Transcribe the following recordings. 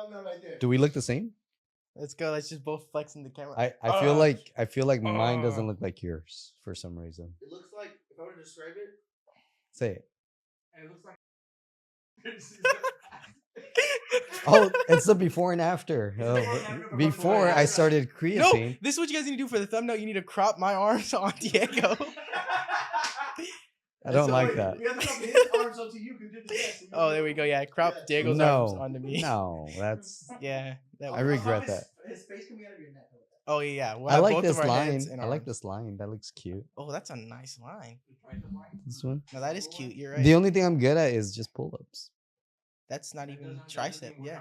thumbnail right there. Do we look the same? Let's go. Let's just both flex in the camera. I feel like mine doesn't look like yours for some reason. It looks like, if I were to describe it, Say it. and it looks like. Oh, it's the before and after. Before I started creatine. No, this is what you guys need to do for the thumbnail. You need to crop my arms on Diego. I don't like that. We have to crop his arms onto you. Oh, there we go. Yeah, crop Diego's arms onto me. No, that's. Yeah, I regret that. His face coming out of your neck. Oh yeah, we'll I like both this of our line. heads and I like arms. this line. That looks cute. Oh, that's a nice line. This one. No, that is cute. You're right. The only thing I'm good at is just pull-ups. That's not even tricep. Yeah,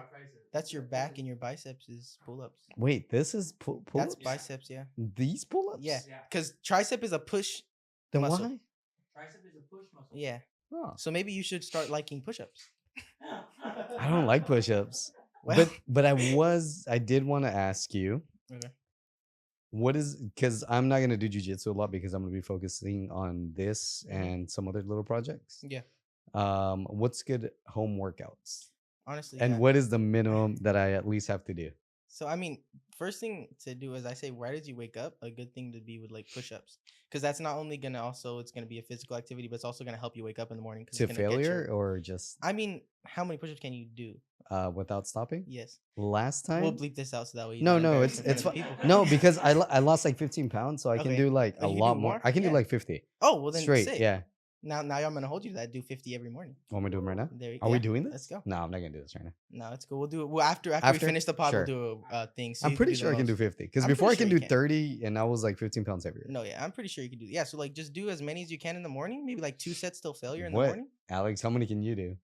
that's your back and your biceps is pull-ups. Wait, this is pull-ups? That's biceps. Yeah. These pull-ups? Yeah, because tricep is a push. Then muscle. why? Tricep is a push muscle. Yeah. Oh. So maybe you should start liking push-ups. I don't like push-ups. Well, But I did want to ask you. Okay. What is, because I'm not gonna do jujitsu a lot because I'm gonna be focusing on this and some other little projects. Yeah. What's good home workouts? Honestly. And yeah. what is the minimum that I at least have to do? So I mean, first thing to do is I say, right as you wake up, a good thing to be with like push-ups, because that's not only gonna it's gonna be a physical activity, but it's also gonna help you wake up in the morning. To failure or just? I mean, how many push-ups can you do? Without stopping? Yes. Last time? We'll bleep this out so that way. No, it's fine. No, because I lost like 15 pounds, so I can do like a lot more. I can do like 50. Oh, well then straight. sick. Yeah. Now I'm gonna hold you to that. Do 50 every morning. Want me to do them right now? Are we doing this? Let's go. No, I'm not gonna do this right now. No, it's cool. We'll do it. Well, after we finish the pod, Sure. we'll do a thing. So I'm pretty sure I can do 50 because I'm before I pretty can sure do you can. 30 and I was like 15 pounds heavier. No, yeah, I'm pretty sure you can do. Yeah, so like just do as many as you can in the morning. Maybe like 2 sets till failure in the morning. Alex, how many can you do?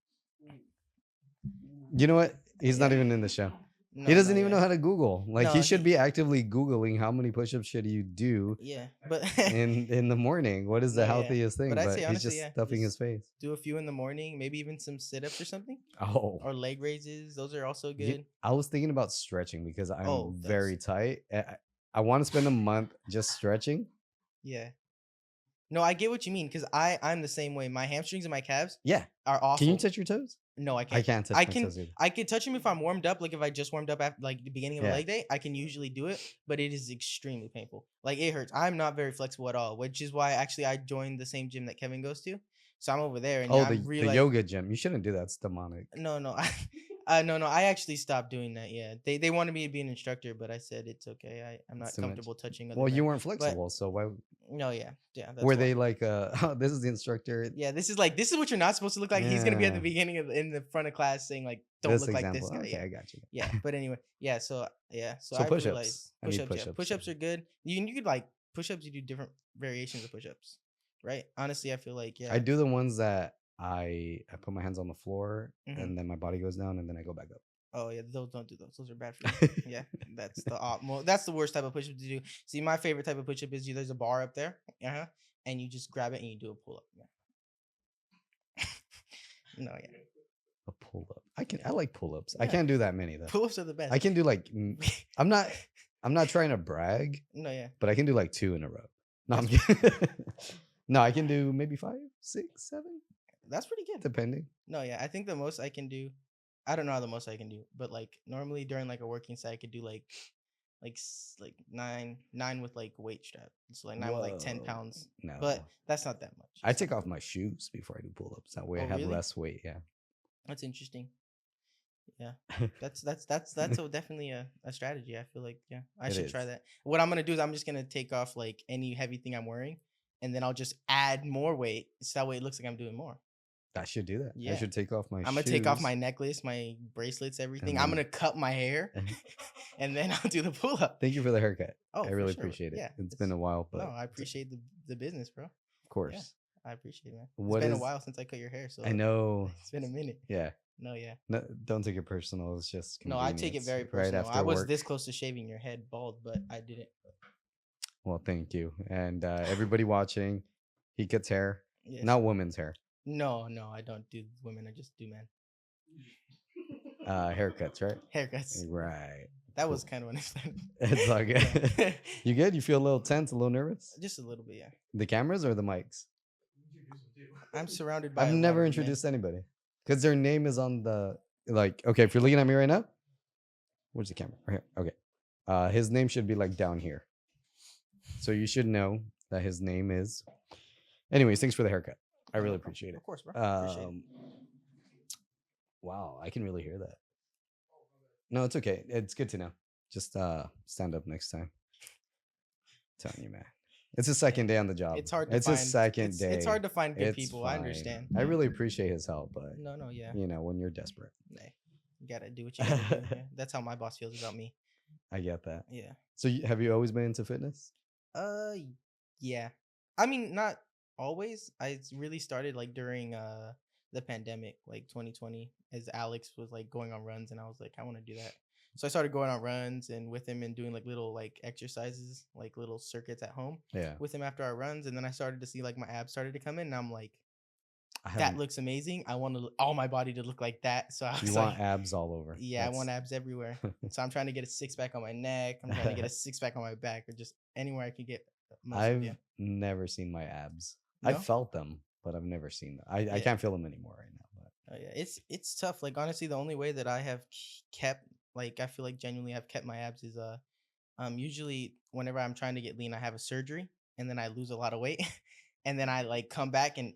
You know what? He's not even in the show. No, he doesn't even know how to Google. Like No, he should be actively Googling how many push-ups should you do Yeah, but in the morning. What is the Yeah, yeah. healthiest thing? But I'd But say he's honestly, just yeah, stuffing his just face. do a few in the morning. Maybe even some sit-ups or something, Oh, or leg raises. Those are also good. I was thinking about stretching because I'm Oh, very tight. I want to spend a month just stretching. Yeah. No, I get what you mean because I'm the same way. My hamstrings and my calves Yeah. are awful. Can you touch your toes? No, I can't. I can't touch I my can. toes either. I can touch them if I'm warmed up. Like if I just warmed up at like the beginning of a Yeah. leg day, I can usually do it, but it is extremely painful. Like it hurts. I'm not very flexible at all, which is why actually I joined the same gym that Kevin goes to. So I'm over there, and Oh, yeah, the I'm really yoga gym. You shouldn't do that. It's demonic. No, no, no. I actually stopped doing that. Yeah, they wanted me to be an instructor, but I said it's okay. I'm not It's too much. comfortable touching. Other Well, you men. weren't flexible, so why No, yeah. That's were why. they like oh, this is the instructor? Yeah, this is what you're not supposed to look like. He's gonna be at the Yeah. beginning in the front of class saying like, "Don't This look like this example. guy." Okay, Yeah. I got you. Yeah, but anyway, yeah. So So I push-ups. realized I need push-ups. Yeah, push-ups, push-ups yeah. are good. You could like push-ups. You do different variations of push-ups, right? Honestly, I feel like I do the ones that I put my hands on the floor Mhm. and then my body goes down and then I go back up. Oh yeah, don't do those. Those are bad for you. Yeah, that's that's the worst type of push-up to do. See, my favorite type of push-up is there's a bar up there, and you just grab it and you do a pull-up. Yeah. No, yeah. A pull-up. I like pull-ups. I Yeah. can't do that many though. Pull-ups are the best. I can do like I'm not trying to brag, No, yeah. but I can do like 2 in a row. No, I'm kidding. No, I can do maybe 5, 6, 7, That's pretty good. depending. No, yeah. I think the most I can do, I don't know how the most I can do, but like normally during like a working set, I could do like 9 with like weight strap. So like 9 with like 10 Whoa. pounds. No. But that's not that much. I take off my shoes before I do pull-ups. That way Oh, I have really? less weight. Yeah. That's interesting. Yeah. That's definitely a strategy. I feel like I It should try is. that. What I'm gonna do is I'm just gonna take off like any heavy thing I'm wearing, and then I'll just add more weight, so that way it looks like I'm doing more. I should do that. I Yeah. should take off my I'm gonna take off shoes. my necklace, my bracelets, everything. And I'm then- gonna cut my hair, and then I'll do the pull up. Thank you for the haircut. Oh, I for really sure. appreciate it. Yeah, It's been a while, but No, I appreciate the business, bro. of course. I appreciate it, man. What It's been is- a while since I cut your hair, so I know. it's been a minute. Yeah. No, yeah. No, don't take it personal. It's just No, I take it convenience. very Right personal. after I was work. this close to shaving your head bald, but I didn't. Well, thank you. And everybody watching, he cuts hair. Yes. Not women's hair. No, I don't do women. I just do men. Haircuts, right? Haircuts. Right. That was kind of unexpected. It's all good. Yeah. You good? You feel a little tense, a little nervous? Just a little bit, yeah. The cameras or the mics? I'm surrounded by. I've a lot never of men. introduced anybody because their name is on the like. Okay, if you're looking at me right now, Where's the camera? Right here. Okay. His name should be like down here. So you should know that his name is. Anyways, thanks for the haircut. I really appreciate it. Of course, bro. Appreciate it. Wow, I can really hear that. No, it's okay. It's good to know. Just stand up next time. I'm telling you, man. It's a second day on the job. It's hard to It's find. a second day. It's hard to find good It's people. I fine. understand. I really appreciate his help, but No, yeah. you know, when you're desperate, Hey, you gotta do what you gotta do. Yeah. That's how my boss feels about me. I get that. Yeah. So, have you always been into fitness? Yeah. I mean, not always. I really started like during the pandemic, like 2020, as Alex was like going on runs, and I was like, I want to do that. So I started going on runs and with him and doing like little like exercises, like little circuits at home. Yeah. With him after our runs, and then I started to see like my abs started to come in, and I'm like, I that haven't- looks amazing. I want all my body to look like that. So I was You like, want abs all over. yeah, I want abs everywhere. So I'm trying to get a 6-pack on my neck. I'm trying to get a 6-pack on my back, or just anywhere I can get muscle. I've Yeah. never seen my abs. No? I've felt them, but I've never seen them. I Yeah. can't feel them anymore right now. But Oh, yeah, it's tough. Like honestly, the only way that I have kept, like I feel like genuinely I've kept my abs is usually whenever I'm trying to get lean, I have a surgery and then I lose a lot of weight, and then I like come back and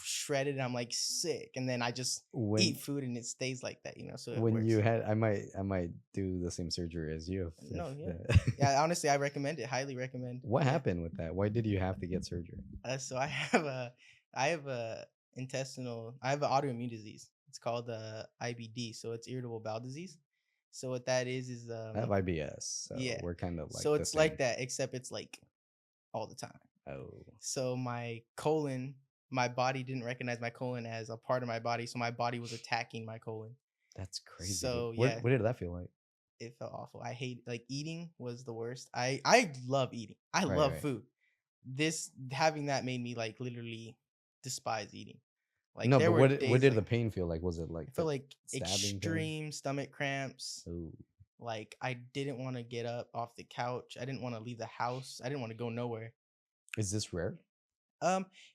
shredded and I'm like sick, and then I just eat food and it stays like that, you know. So it when works. you had, I might do the same surgery as you. No, yeah. Yeah, honestly, I recommend it. Highly recommend. What Yeah. happened with that? Why did you have to get surgery? So I have a intestinal. I have an autoimmune disease. It's called IBD. So it's irritable bowel disease. So what that is I have IBS. So yeah. we're kind of like. so the it's like same. that, except it's like all the time. Oh, So my colon, my body didn't recognize my colon as a part of my body, so my body was attacking my colon. that's crazy. So, What, yeah. what did that feel like? It felt awful. I hate like eating was the worst. I love eating. I Right, love right. food. Having that made me like literally despise eating. Like No, there but were what days, did like, the pain feel like? Was it like I felt the like stabbing pain? extreme stomach cramps. Oh, Like I didn't want to get up off the couch. I didn't want to leave the house. I didn't want to go nowhere. is this rare?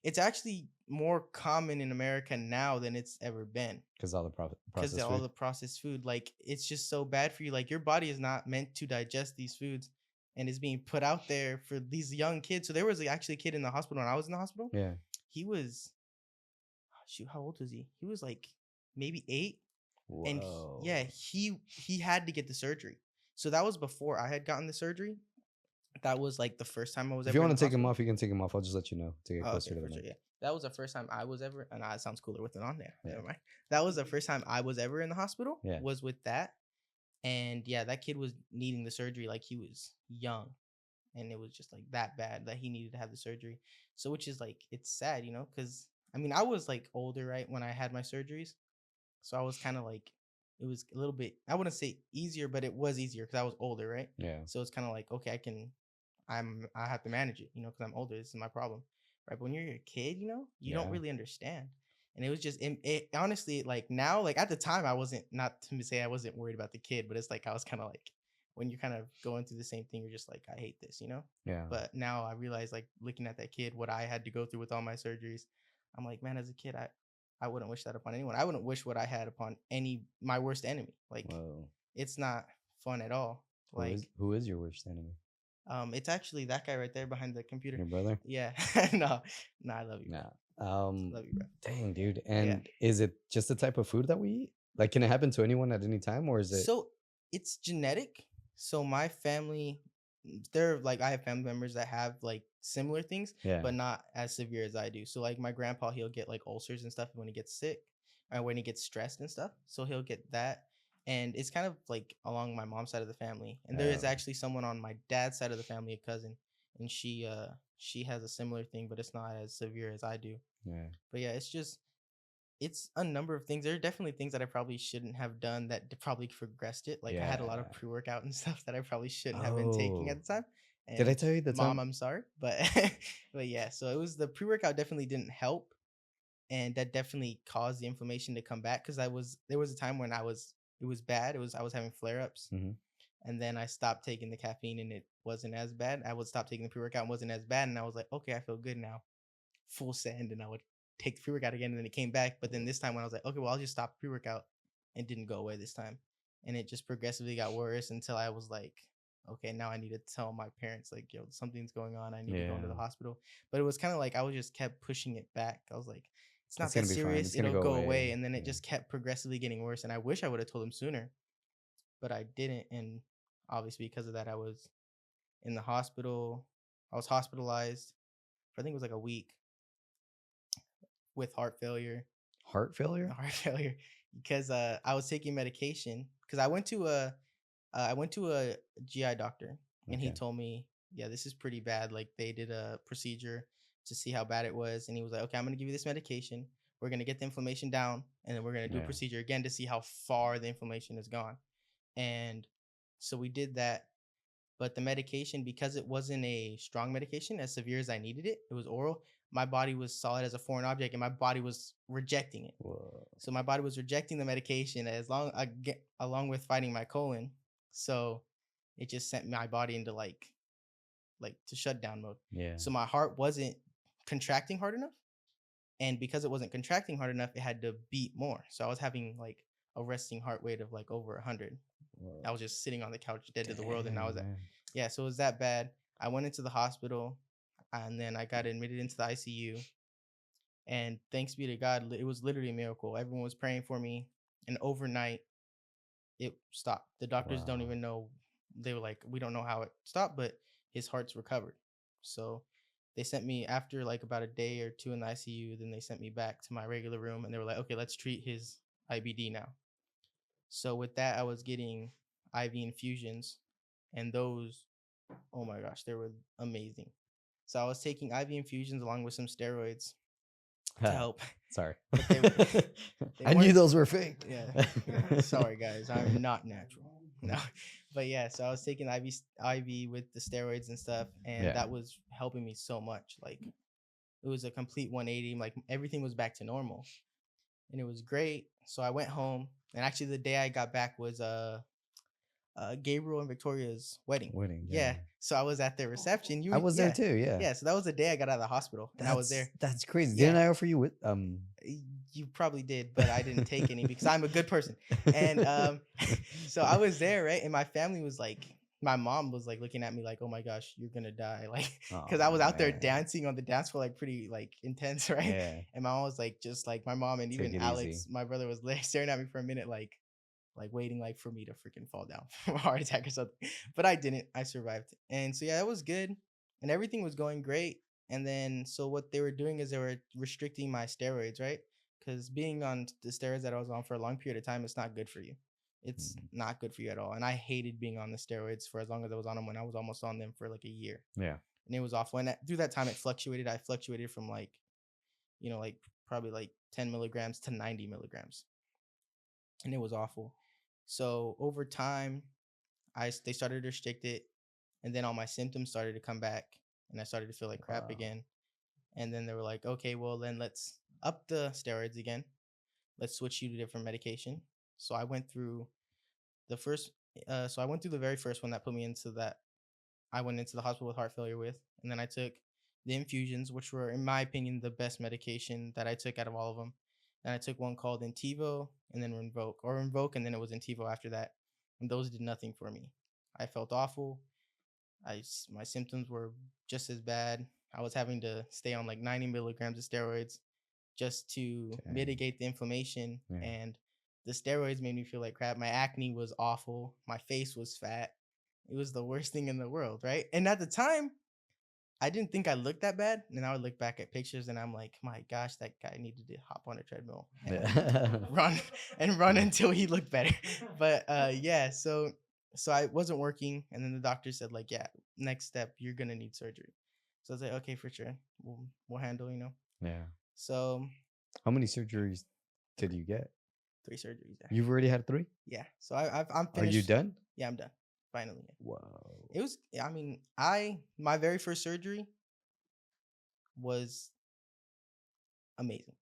It's actually more common in America now than it's ever been. Because all the Because processed all food. the processed food, like it's just so bad for you. Like your body is not meant to digest these foods, and it's being put out there for these young kids. So there was actually a kid in the hospital when I was in the hospital. Yeah. He was, shoot, how old was he? He was like maybe 8, and Whoa. he had to get the surgery. So that was before I had gotten the surgery. That was like the first time I was. If ever you in want the to take him hospital. off, you can take him off. I'll just let you know to get Oh, closer okay, to the for sure, mic. yeah. That was the first time I was ever, and it sounds cooler with it on there. Yeah. Never mind. That was the first time I was ever in the hospital. Yeah. Was with that, and yeah, that kid was needing the surgery. Like he was young, and it was just like that bad that he needed to have the surgery. So, which is like it's sad, you know, because I mean I was like older right when I had my surgeries, so I was kind of like it was a little bit. I wouldn't say easier, but it was easier because I was older, right? Yeah. So it's kind of like okay, I have to manage it, you know, because I'm older. This is my problem, right? But when you're a kid, you know, you don't Yeah. really understand. And it was just, it honestly, like now, like at the time, I wasn't, not to say I wasn't worried about the kid, but it's like I was kind of like, when you're kind of going through the same thing, you're just like, I hate this, you know? Yeah. But now I realize, like looking at that kid, what I had to go through with all my surgeries, I'm like, man, as a kid, I wouldn't wish that upon anyone. I wouldn't wish what I had upon my worst enemy. Like, Whoa. it's not fun at all. Like, Who is your worst enemy? it's actually that guy right there behind the computer. Your brother? Yeah. no, I love you. Nah. Love you, bro. Dang, dude. And is it just the type of food that we eat? Like, can it happen to anyone at any time, or is it? So it's genetic. So my family, they're like, I have family members that have like similar things, Yeah. but not as severe as I do. So like my grandpa, he'll get like ulcers and stuff when he gets sick or when he gets stressed and stuff. So he'll get that. And it's kind of like along my mom's side of the family. And there is Oh. actually someone on my dad's side of the family, a cousin, and she has a similar thing, but it's not as severe as I do. Yeah. But yeah, it's a number of things. There are definitely things that I probably shouldn't have done that probably progressed it. Like I had a lot of Yeah. pre-workout and stuff that I probably shouldn't have been taking at Oh. the time. Did I And tell you the Mom, time? I'm sorry, but but yeah. So it was the pre-workout definitely didn't help, and that definitely caused the inflammation to come back because there was a time when it was bad. I was having flare-ups, Mhm. and then I stopped taking the caffeine and it wasn't as bad. I would stop taking the pre-workout and wasn't as bad, and I was like, okay, I feel good now. Full send, and I would take the pre-workout again, and then it came back. But then this time when I was like, okay, well, I'll just stop pre-workout, and didn't go away this time. and it just progressively got worse until I was like, okay, now I need to tell my parents like, yo, something's going on. I need to go into the Yeah. hospital. But it was kind of like I was just kept pushing it back. I was like, it's not It's that gonna be fine. serious. It's gonna It'll go go away. away. And then it Yeah. just kept progressively getting worse. And I wish I would have told him sooner, but I didn't. And obviously because of that, I was in the hospital. I was hospitalized for I think it was like a week with heart failure. Heart failure? Heart failure because I was taking medication because I went to a GI doctor and he Okay. told me, yeah, this is pretty bad. Like they did a procedure to see how bad it was, and he was like, okay, I'm gonna give you this medication. We're gonna get the inflammation down, and then we're gonna do a Yeah. procedure again to see how far the inflammation has gone. And so we did that, but the medication, because it wasn't a strong medication as severe as I needed it, it was oral. My body was solid as a foreign object, and my body was rejecting it. Whoa. So my body was rejecting the medication along with fighting my colon. So it just sent my body into like to shutdown mode. Yeah. So my heart wasn't contracting hard enough, and because it wasn't contracting hard enough, it had to beat more. So I was having like a resting heart rate of like over 100. Whoa. I was just sitting on the couch dead to the world, and I was Damn, man. yeah. So it was that bad. I went into the hospital, and then I got admitted into the ICU. And thanks be to God, it was literally a miracle. Everyone was praying for me, and overnight, it stopped. The doctors don't Wow. even know. They were like, we don't know how it stopped, but his heart's recovered. So they sent me after like about a day or two in the ICU. Then they sent me back to my regular room, and they were like, okay, let's treat his IBD now. So with that, I was getting IV infusions, and those, oh my gosh, they were amazing. So I was taking IV infusions along with some steroids to help. Sorry. But they I knew weren't- those were fake. Yeah. Sorry, guys. I'm not natural. No. But yeah, so I was taking IV with the steroids and stuff, and Yeah. that was helping me so much. Like, it was a complete 180. Like, everything was back to normal, and it was great. So I went home, and actually, the day I got back was Gabriel and Victoria's wedding. Wedding. Yeah. So I was at their reception. I was there yeah. too. Yeah. Yeah. So that was the day I got out of the hospital, and I was there. That's crazy. Yeah. Didn't I offer you with You probably did, but I didn't take any because I'm a good person. And so I was there, right? And my family was like, my mom was like looking at me like, oh my gosh, you're gonna die. Like, because I was out there dancing on the dance floor, like pretty like intense, right? Yeah. And my mom was like, just like my mom and Take even it Alex, easy. my brother, was staring at me for a minute, like waiting like for me to freaking fall down from a heart attack or something. But I didn't. I survived. And so yeah, it was good. And everything was going great. And then so what they were doing is they were restricting my steroids, right? Because being on the steroids that I was on for a long period of time, it's not good for you. It's not good for you at all. And I hated being on the steroids for as long as I was on them, when I was almost on them for like a year. Yeah. And it was awful. And through that time, it fluctuated. I fluctuated from like, like probably like 10 milligrams to 90 milligrams. And it was awful. So over time, they started to restrict it, and then all my symptoms started to come back, and I started to feel like crap Wow. again. And then they were like, okay, well then let's up the steroids again. Let's switch you to different medication. So I went through the very first one that put me into that. I went into the hospital with heart failure with, and then I took the infusions, which were, in my opinion, the best medication that I took out of all of them. And I took one called Intivo, and then Invoke, and then it was Intivo after that. And those did nothing for me. I felt awful. My symptoms were just as bad. I was having to stay on like 90 milligrams of steroids just to mitigate the inflammation. Yeah. And the steroids made me feel like crap. My acne was awful. My face was fat. It was the worst thing in the world, right? And at the time, I didn't think I looked that bad. And I would look back at pictures and I'm like, my gosh, that guy needed to hop on a treadmill and run until he looked better. But yeah, so I wasn't working. And then the doctor said like, yeah, next step, you're going to need surgery. So I was like, okay, for sure. We'll handle, Yeah. So how many surgeries did you get? 3 surgeries. Yeah. You've already had 3? Yeah. So I'm finished. Are you done? Yeah, I'm done. Finally. Wow. It was, I mean, my very first surgery was amazing.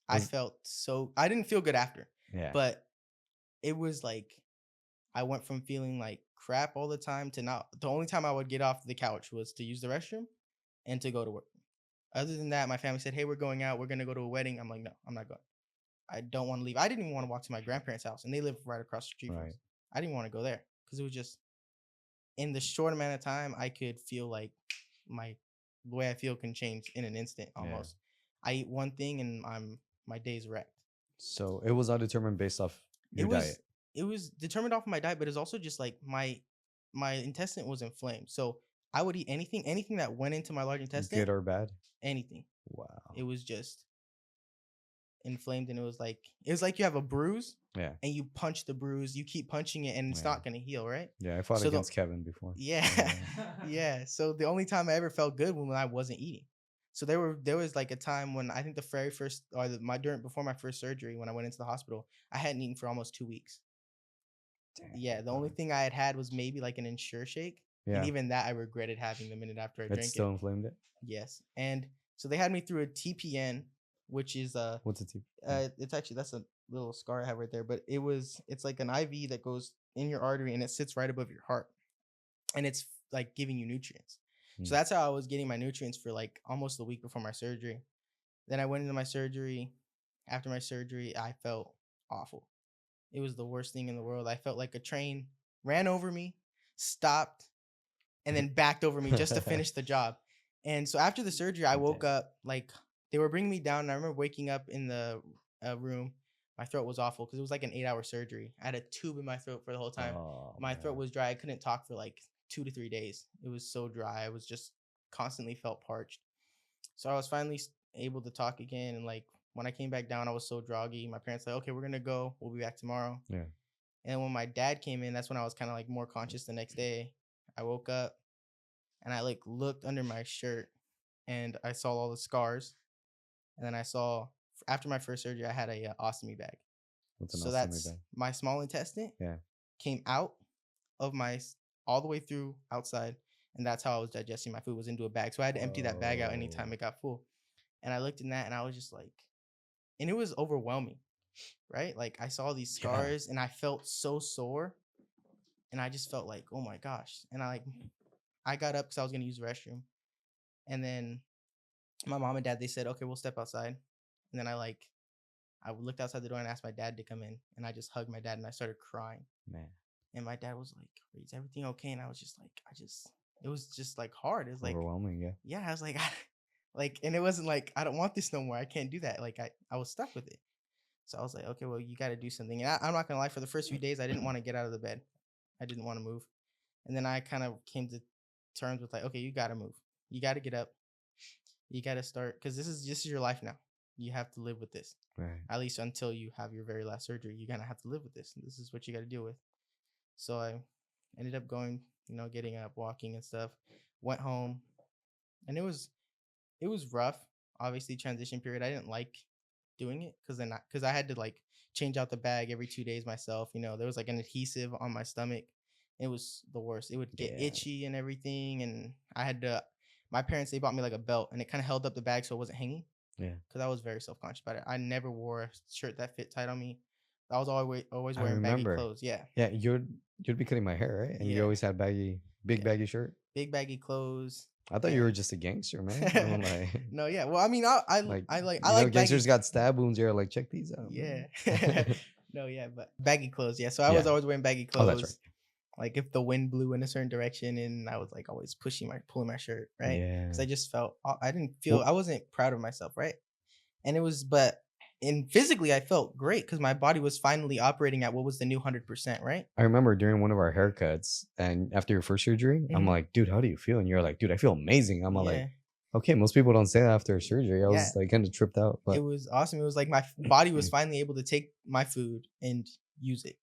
I didn't feel good after. Yeah. But it was like, I went from feeling like crap all the time to not. The only time I would get off the couch was to use the restroom and to go to work. Other than that, my family said, hey, we're going out. We're going to go to a wedding. I'm like, no, I'm not going. I don't want to leave. I didn't even want to walk to my grandparents' house, and they live right across the street from Right. us. I didn't want to go there because it was just in the short amount of time I could feel like the way I feel can change in an instant almost. I eat one thing and my day's wrecked. So it was all determined based off your diet. It was determined off of my diet, but it's also just like my intestine was inflamed. So I would eat anything that went into my large intestine. Good or bad? Anything. Wow. It was just inflamed, and it was like you have a bruise. Yeah. And you punch the bruise, you keep punching it, and it's not gonna heal, right? Yeah, I fought against Kevin before. Yeah. Yeah. So the only time I ever felt good when I wasn't eating. So there was like a time when I think the very first before my first surgery, when I went into the hospital, I hadn't eaten for almost 2 weeks. Damn. Yeah, the only thing I had was maybe like an Ensure shake. Yeah. And even that I regretted having the minute after I drank it. It still inflamed it? Yes. And so they had me through a TPN, which is what's a TPN? It's actually, that's a little scar I have right there, but it's like an IV that goes in your artery and it sits right above your heart. And it's like giving you nutrients. So that's how I was getting my nutrients for like almost a week before my surgery. Then I went into my surgery. After my surgery, I felt awful. It was the worst thing in the world. I felt like a train ran over me, stopped, and then backed over me just to finish the job. And so after the surgery, I woke up, like they were bringing me down. And I remember waking up in the room. My throat was awful because it was like an 8-hour surgery. I had a tube in my throat for the whole time. My throat was dry. I couldn't talk for like 2 to 3 days. It was so dry. I was just constantly felt parched. So I was finally able to talk again. And like when I came back down, I was so groggy. My parents were like, okay, we're going to go. We'll be back tomorrow. Yeah. And when my dad came in, that's when I was kind of like more conscious the next day. I woke up and I like looked under my shirt and I saw all the scars. And then I saw, after my first surgery, I had a ostomy bag. What's an so ostomy that's bag? My small intestine Yeah. came out of all the way through outside. And that's how I was digesting my food, was into a bag. So I had to empty that bag out anytime it got full. And I looked in that and I was just like, and it was overwhelming, right? Like I saw these scars and I felt so sore. And I just felt like, oh my gosh. And I got up because I was going to use the restroom. And then my mom and dad, they said, okay, we'll step outside. And then I looked outside the door and asked my dad to come in. And I just hugged my dad and I started crying. Man. And my dad was like, is everything okay? And I was just like, it was just like hard. It was like overwhelming, yeah. Yeah, I was like, and it wasn't like, I don't want this no more. I can't do that. Like I was stuck with it. So I was like, okay, well, you got to do something. And I'm not going to lie, for the first few days, I didn't want to get out of the bed. I didn't want to move. And then I kind of came to terms with like, okay, you got to move. You got to get up. You got to start, because this is your life now. You have to live with this. Right. At least until you have your very last surgery, you're going to have to live with this. And this is what you got to deal with. So I ended up going, getting up, walking and stuff. Went home. And it was rough. Obviously, transition period. I didn't like doing it because I had to like change out the bag every 2 days myself. There was like an adhesive on my stomach. It was the worst. It would get itchy and everything. And I had to, my parents, they bought me like a belt and it kind of held up the bag so it wasn't hanging. Yeah. Because I was very self-conscious about it. I never wore a shirt that fit tight on me. I was always wearing baggy clothes. Yeah. Yeah, you'd be cutting my hair, right? And you always had baggy shirt. Big baggy clothes. I thought you were just a gangster, man. I'm like, no, yeah. Well, I mean, I like gangsters baggy. got stab wounds. You're like, check these out. Yeah. No, yeah, but baggy clothes. Yeah. So I was always wearing baggy clothes. Oh, that's right. Like if the wind blew in a certain direction, and I was like always pulling my shirt, right? Yeah. Because I just felt, I wasn't proud of myself, right? And but physically I felt great because my body was finally operating at what was the new 100%, right? I remember during one of our haircuts and after your first surgery, I'm like, dude, how do you feel? And you're like, dude, I feel amazing. I'm like, okay, most people don't say that after surgery. I was like kind of tripped out. But it was awesome. It was like my body was finally able to take my food and use it.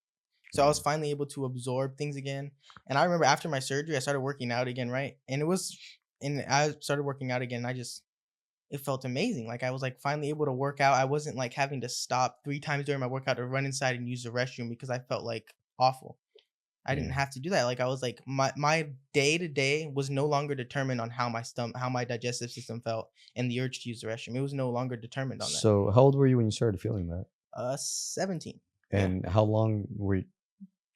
So I was finally able to absorb things again. And I remember after my surgery, I started working out again, right? And I started working out again. And it felt amazing. Like I was like finally able to work out. I wasn't like having to stop 3 times during my workout to run inside and use the restroom because I felt like awful. I didn't have to do that. Like I was like my day to day was no longer determined on how my digestive system felt and the urge to use the restroom. It was no longer determined on that. So how old were you when you started feeling that? 17. And how long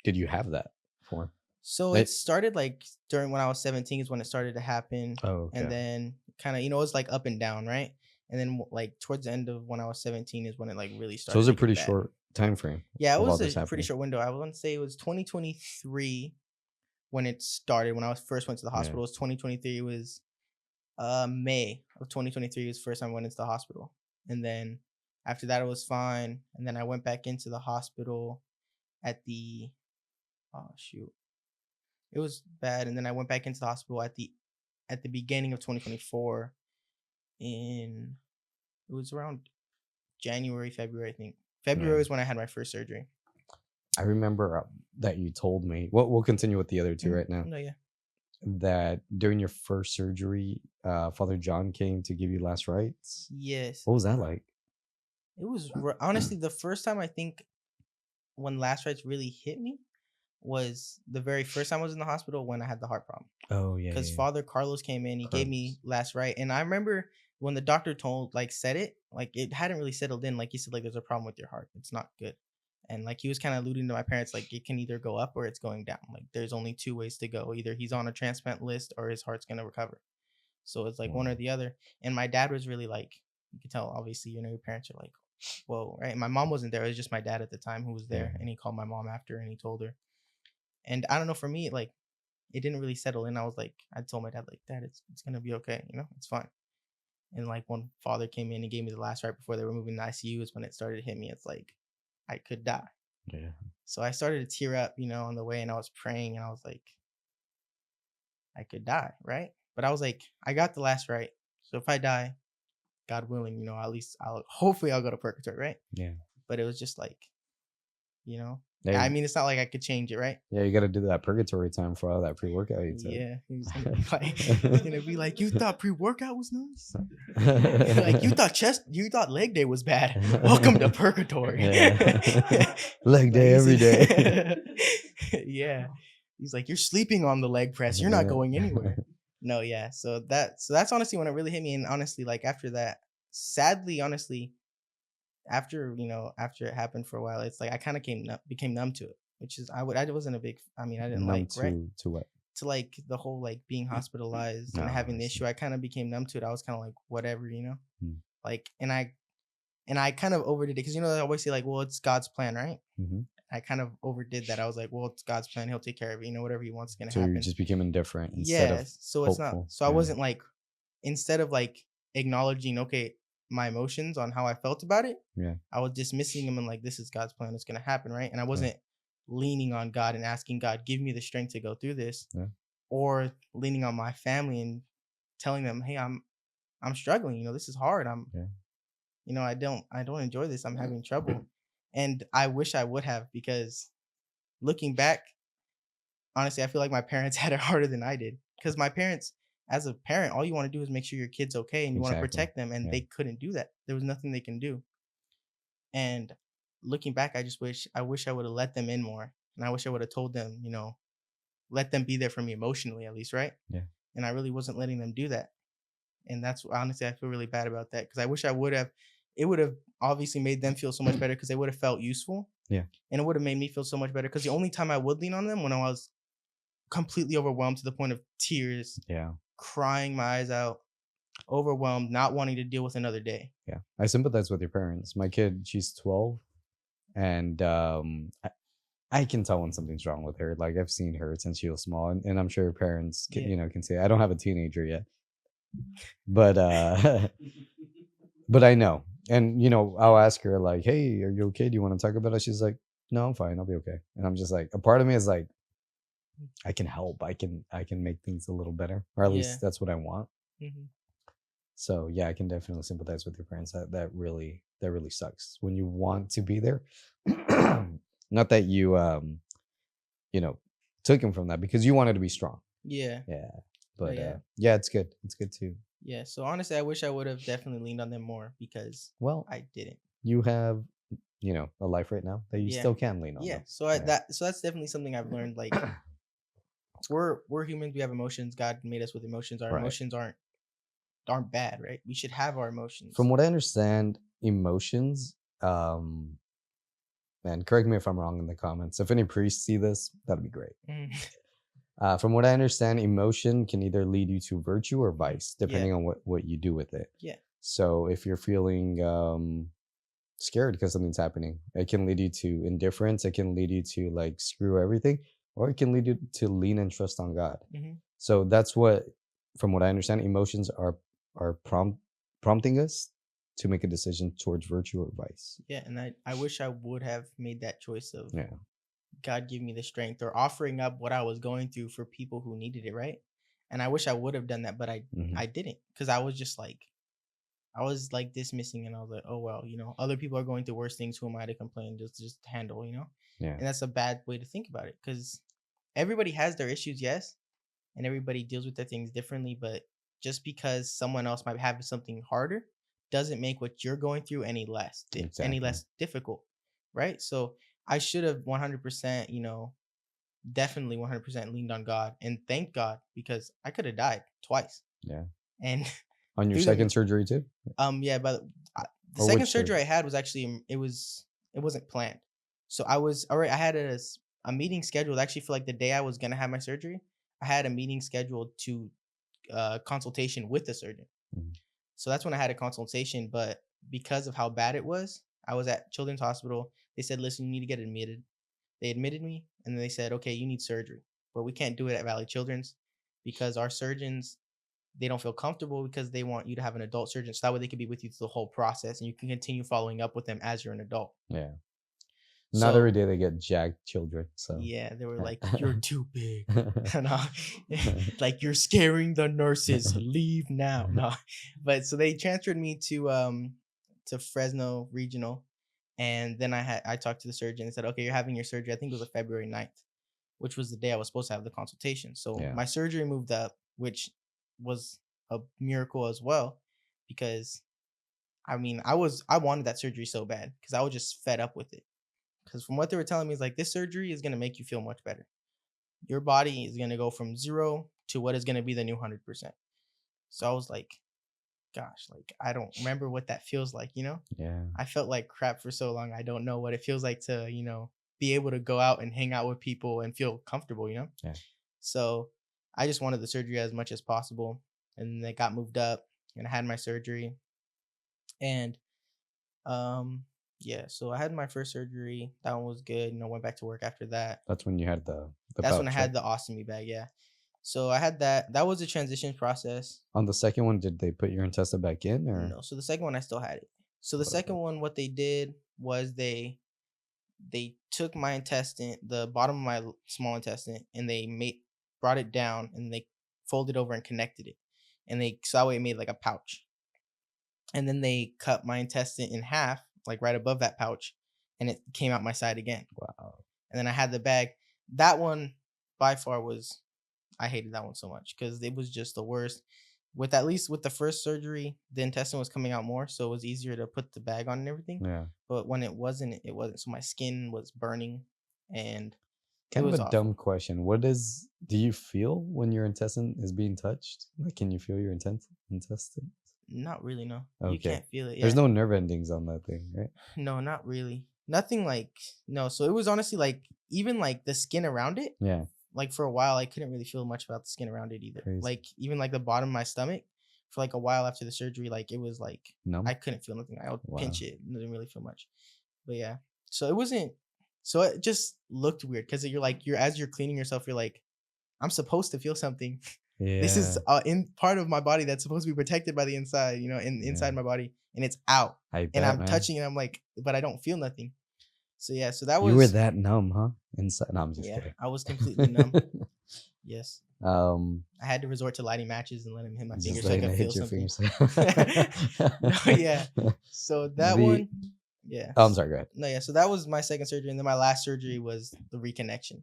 did you have that for? So it started like when I was 17 is when it started to happen. Oh, okay. And then kind of, it was like up and down, right? and then like towards the end of when I was 17 is when it like really So started. it was a to get pretty bad. short time frame. Yeah, it of all was this a pretty happening. short window. I want to say it was 2023 when it started. When I was first went to the Yeah. hospital, it was 2023. It was May of 2023 was the first time I went into the hospital, and then after that it was fine. And then I went back into the hospital at the it was bad. And then I went back into the hospital at the beginning of 2024. It was around January, February, I think. February Yeah. was when I had my first surgery. I remember that you told me. We'll continue with the other two right now. No, yeah. That during your first surgery, Father John came to give you last rites. Yes. What was that like? It was honestly the first time I think when last rites really hit me was the very first time I was in the hospital when I had the heart problem. Oh yeah. Because yeah. Father Carlos came in, he gave me last rite, and I remember when the doctor said it, like it hadn't really settled in. Like he said, like there's a problem with your heart, it's not good, and like he was kind of alluding to my parents, like it can either go up or it's going down. Like there's only two ways to go: either he's on a transplant list or his heart's gonna recover. So it's like one or the other. And my dad was really like, you could tell, obviously, you know, your parents are like, whoa, right? My mom wasn't there; it was just my dad at the time who was there, Yeah. and he called my mom after and he told her. And I don't know, for me, like it didn't really settle in. I was like, I told my dad, like, Dad, it's gonna be okay, you know, it's fine. And like when Father came in and gave me the last right before they were moving the ICU is when it started to hit me. It's like I could die. Yeah. So I started to tear up, you know, on the way, and I was praying, and I was like, I could die, right? But I was like, I got the last right. So if I die, God willing, you know, at least hopefully I'll go to purgatory, right? Yeah. But it was just like, you know, Yeah. I mean, it's not like I could change it, right? Yeah, you got to do that purgatory time for all that pre-workout you took. Yeah, he's gonna be like, you thought pre-workout was nice? Like you thought leg day was bad. Welcome to purgatory. Yeah. Leg day every day. Yeah, he's like, you're sleeping on the leg press. You're not going anywhere. No, yeah. So that's honestly when it really hit me. And honestly, like after that, sadly, honestly, after it happened for a while, it's like I kind of became numb to it, which is I wasn't a big. I mean, I didn't Numb like to, right to what? to like the whole like being hospitalized and Oh, having I the see. issue. I kind of became numb to it. I was kind of like whatever, you know, Hmm. like and I kind of overdid it because, you know, they always say like, well, it's God's plan, right? Mm-hmm. I kind of overdid that. I was like, well, it's God's plan. He'll take care of it. You know, whatever he wants is gonna So happen. you just became indifferent instead Yeah. of So it's not. hopeful. So I Yeah. wasn't like, instead of like acknowledging, okay, my emotions on how I felt about it, Yeah. I was dismissing them and like, this is God's plan. It's gonna happen, right? And I wasn't leaning on God and asking God, give me the strength to go through this, or leaning on my family and telling them, hey, I'm struggling. You know, this is hard. You know, I don't enjoy this. I'm having trouble. And I wish I would have, because looking back, honestly, I feel like my parents had it harder than I did. Because my parents, as a parent, all you want to do is make sure your kid's okay and you want to Exactly. protect them. And they couldn't do that. There was nothing they can do. And looking back, I wish I would have let them in more. And I wish I would have told them, you know, let them be there for me emotionally, at least, right? Yeah. And I really wasn't letting them do that. And that's honestly, I feel really bad about that, because I wish I would have. It would have obviously made them feel so much better because they would have felt useful. Yeah. And it would have made me feel so much better, because the only time I would lean on them when I was completely overwhelmed to the point of tears, crying my eyes out, overwhelmed, not wanting to deal with another day. Yeah. I sympathize with your parents. My kid, she's 12, and I can tell when something's wrong with her. Like I've seen her since she was small, and I'm sure parents can say, I don't have a teenager yet, but but I know. And you know, I'll ask her like, hey, are you okay? Do you want to talk about it? She's like, no, I'm fine, I'll be okay. And I'm just like, a part of me is like, I can help. I can make things a little better, or at least that's what I want. Mm-hmm. So yeah, I can definitely sympathize with your parents. That really sucks when you want to be there. Not that you you know, took him from that, because you wanted to be strong. Yeah. But yeah, it's good. It's good too. Yeah. So honestly, I wish I would have definitely leaned on them more, because I didn't. You have, you know, a life right now that you still can lean on. Yeah. them. So that's definitely something I've learned. Like we're humans. We have emotions. God made us with emotions. Our emotions aren't bad, right? We should have our emotions. From what I understand, emotions, man, correct me if I'm wrong in the comments. If any priests see this, that'd be great. From what I understand, emotion can either lead you to virtue or vice, depending on what you do with it. Yeah. So if you're feeling scared because something's happening, it can lead you to indifference. It can lead you to like screw everything, or it can lead you to lean and trust on God. Mhm. So that's what, from what I understand, emotions are prompting us to make a decision towards virtue or vice. Yeah, and I wish I would have made that choice of Yeah. God give me the strength, or offering up what I was going through for people who needed it, right? And I wish I would have done that, but Mhm. I didn't, because I was just like, I was like dismissing, and I was like, oh well, other people are going through worse things. Who am I to complain? Just handle, Yeah. And that's a bad way to think about it, because everybody has their issues, yes, and everybody deals with their things differently. But just because someone else might have something harder doesn't make what you're going through any less Exactly. difficult, right? So I should have 100%, definitely 100% leaned on God and thanked God, because I could have died twice. Yeah. And On your through the- second surgery too? yeah, but the Or second which surgery I surgery? had was actually it wasn't planned. So I was already I had a meeting scheduled actually for like the day I was gonna have my surgery. I had a meeting scheduled to consultation with the surgeon. Mhm. So that's when I had a consultation. But because of how bad it was, I was at Children's Hospital. They said, "Listen, you need to get admitted." They admitted me, and then they said, "Okay, you need surgery, but we can't do it at Valley Children's because our surgeons, they don't feel comfortable, because they want you to have an adult surgeon, so that way they can be with you through the whole process, and you can continue following up with them as you're an adult." Yeah. Not So every day they get jacked children. So yeah, they were like, "You're too big," and like, "You're scaring the nurses. Leave now." No, but so they transferred me to Fresno Regional, and then I talked to the surgeon and said, "Okay, you're having your surgery." I think it was a February 9th, which was the day I was supposed to have the consultation. So Yeah. my surgery moved up, which was a miracle as well, because I mean, I wanted that surgery so bad, because I was just fed up with it. Because from what they were telling me is like, this surgery is gonna make you feel much better. Your body is gonna go from 0 to what is gonna be the new 100%. So I was like, gosh, like I don't remember what that feels like, Yeah. I felt like crap for so long. I don't know what it feels like to, be able to go out and hang out with people and feel comfortable. Yeah. So I just wanted the surgery as much as possible. And they got moved up, and I had my surgery. And yeah, so I had my first surgery. That one was good. Went back to work after that. That's when you had the That's when I pouch, had right? the ostomy bag, yeah. So I had that. That was a transition process. On the second one, did they put your intestine back in, or No, so the second one I still had it. So the What- second one, what they did was they took my intestine, the bottom of my small intestine, and they brought it down, and they folded over and connected it, and so that way it made like a pouch. And then they cut my intestine in half, like right above that pouch, and it came out my side again. wow? And then I had the bag. That one by far I hated that one so much, because it was just the worst. At least with the first surgery, the intestine was coming out more, so it was easier to put the bag on and everything. Yeah. But when it wasn't, it wasn't. So my skin was burning, and it Kind of was a awful. dumb question. Do you feel when your intestine is being touched? Like, can you feel your intestine? Not really, no. You Okay. can't feel it. There's Yeah. no nerve endings on that thing, right? No, not really. Nothing like, no. So it was honestly like, even like the skin around it, Yeah. like for a while, I couldn't really feel much about the skin around it either. Crazy. Like even like the bottom of my stomach, for like a while after the surgery, like it was like, Numb. I couldn't feel nothing. I would Wow. pinch it, and didn't really feel much. But yeah, so it wasn't. So it just looked weird, because as you're cleaning yourself, you're like, I'm supposed to feel something. Yeah. This is in part of my body that's supposed to be protected by the inside, inside my body, and it's out. I bet, And I'm man. touching it. I'm like, but I don't feel nothing. So yeah, so that was. You were that numb, huh? Inside. No, I'm just Yeah, kidding. I was completely numb. Yes. I had to resort to lighting matches and let him hit my fingers just so I letting could it feel hit your something. fingers. No, yeah. So that one, yeah. Oh, I'm sorry. Go ahead. No, yeah. So that was my second surgery, and then my last surgery was the reconnection,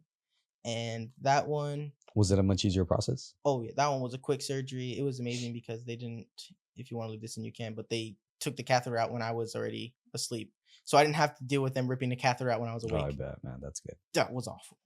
and that one. Was it a much easier process? Oh yeah, that one was a quick surgery. It was amazing, because they didn't. If you want to leave this in, you can, but they took the catheter out when I was already asleep, so I didn't have to deal with them ripping the catheter out when I was awake. Oh, I bet, man. That's good. That was awful.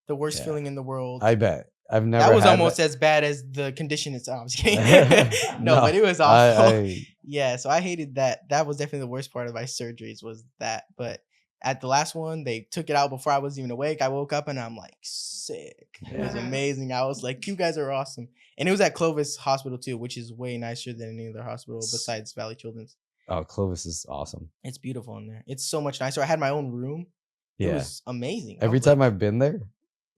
The worst Yeah. feeling in the world. I bet. I've never. That was had almost that. as bad as the condition itself. I was kidding. No, but it was awful. Yeah, so I hated that. That was definitely the worst part of my surgeries, was that. But At the last one, they took it out before I was even awake. I woke up and I'm like, sick. It was amazing. I was like, you guys are awesome. And it was at Clovis Hospital too, which is way nicer than any other hospital besides Valley Children's. Oh, Clovis is awesome. It's beautiful in there. It's so much nicer. I had my own room. It Yeah. was amazing. Every time I've been there,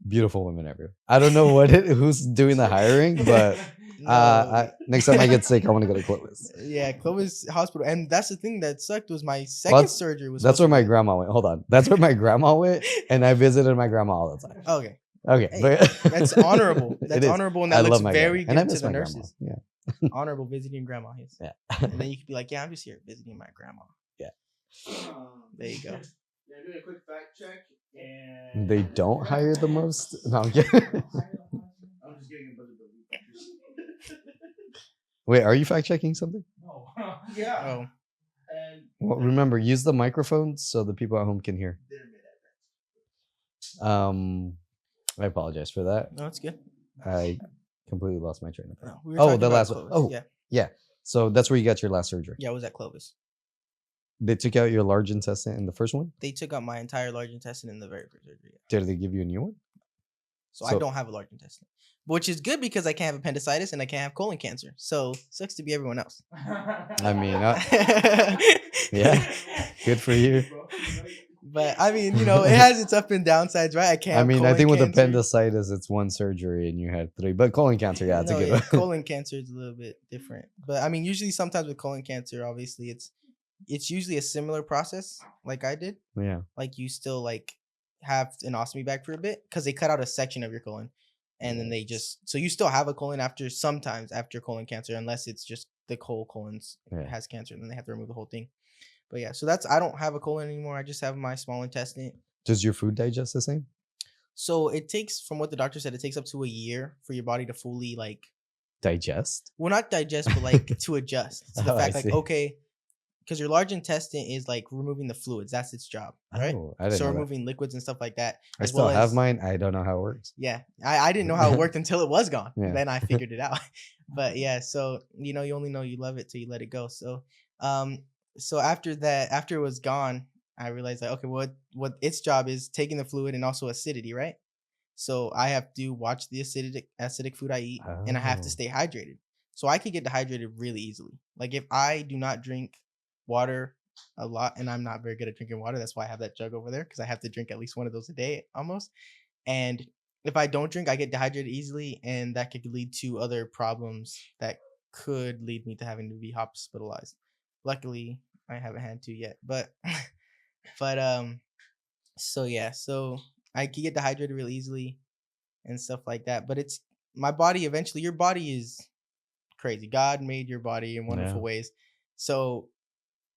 beautiful women everywhere. I don't know who's doing the hiring, but next time I get sick, I want to go to Clovis. Yeah, Clovis Hospital. And that's the thing that sucked was my second surgery was. That's where my grandma went. Hold on. That's where my grandma went, and I visited my grandma all the time. Okay. Okay. Hey, but that's honorable. That's honorable, and that looks very good to the nurses. Yeah. Honorable visiting grandma. Yes. Yeah. And then you could be like, yeah, I'm just here visiting my grandma. Yeah. There you go. Yeah, doing a quick fact check. And They don't hire the most. No, I'm kidding. I'm just getting a bunch of Wait, are you fact checking something? No. Yeah. Oh. And Well, remember, use the microphone so the people at home can hear. I apologize for that. No, it's good. I completely lost my train of thought. No, we were Oh, talking the about last one. Clovis. Oh, yeah. yeah. So that's where you got your last surgery. Yeah, I was at Clovis. They took out your large intestine in the first one. They took out my entire large intestine in the very first surgery. Yeah. Did they give you a new one? So I don't have a large intestine, which is good because I can't have appendicitis and I can't have colon cancer. So sucks to be everyone else. I mean, yeah, good for you. But I mean, you know, it has its up and downsides, right? I can't. I mean, I think with cancer. appendicitis, it's one surgery and you had 3. But colon cancer, yeah, it's a good one. Colon cancer is a little bit different. But I mean, usually sometimes with colon cancer, obviously it's usually a similar process like I did. Yeah. Like you still like have an ostomy bag for a bit because they cut out a section of your colon. And then they so you still have a colon sometimes after colon cancer, unless it's just the whole colon has cancer, and then they have to remove the whole thing. But yeah, so I don't have a colon anymore. I just have my small intestine. Does your food digest the same? So it takes, from what the doctor said, it takes up to a year for your body to fully like digest. Well, not digest, but like to adjust to the fact, like, okay, because your large intestine is like removing the fluids. That's its job, right? Oh, I didn't so know removing liquids and stuff like that. I still have mine. I don't know how it works. Yeah, I didn't know how it worked until it was gone. Yeah. Then I figured it out. But yeah, so you know, you only know you love it till you let it go. So, so after it was gone, I realized like, okay, what its job is taking the fluid and also acidity, right? So I have to watch the acidic food I eat, and I have to stay hydrated. So I could get dehydrated really easily. Like if I do not drink water a lot, and I'm not very good at drinking water, that's why I have that jug over there, because I have to drink at least one of those a day almost. And if I don't drink, I get dehydrated easily, and that could lead to other problems that could lead me to having to be hospitalized. Luckily, I haven't had to yet, but so yeah, so I can get dehydrated really easily and stuff like that. But it's my body eventually. Your body is crazy. God made your body in wonderful ways. So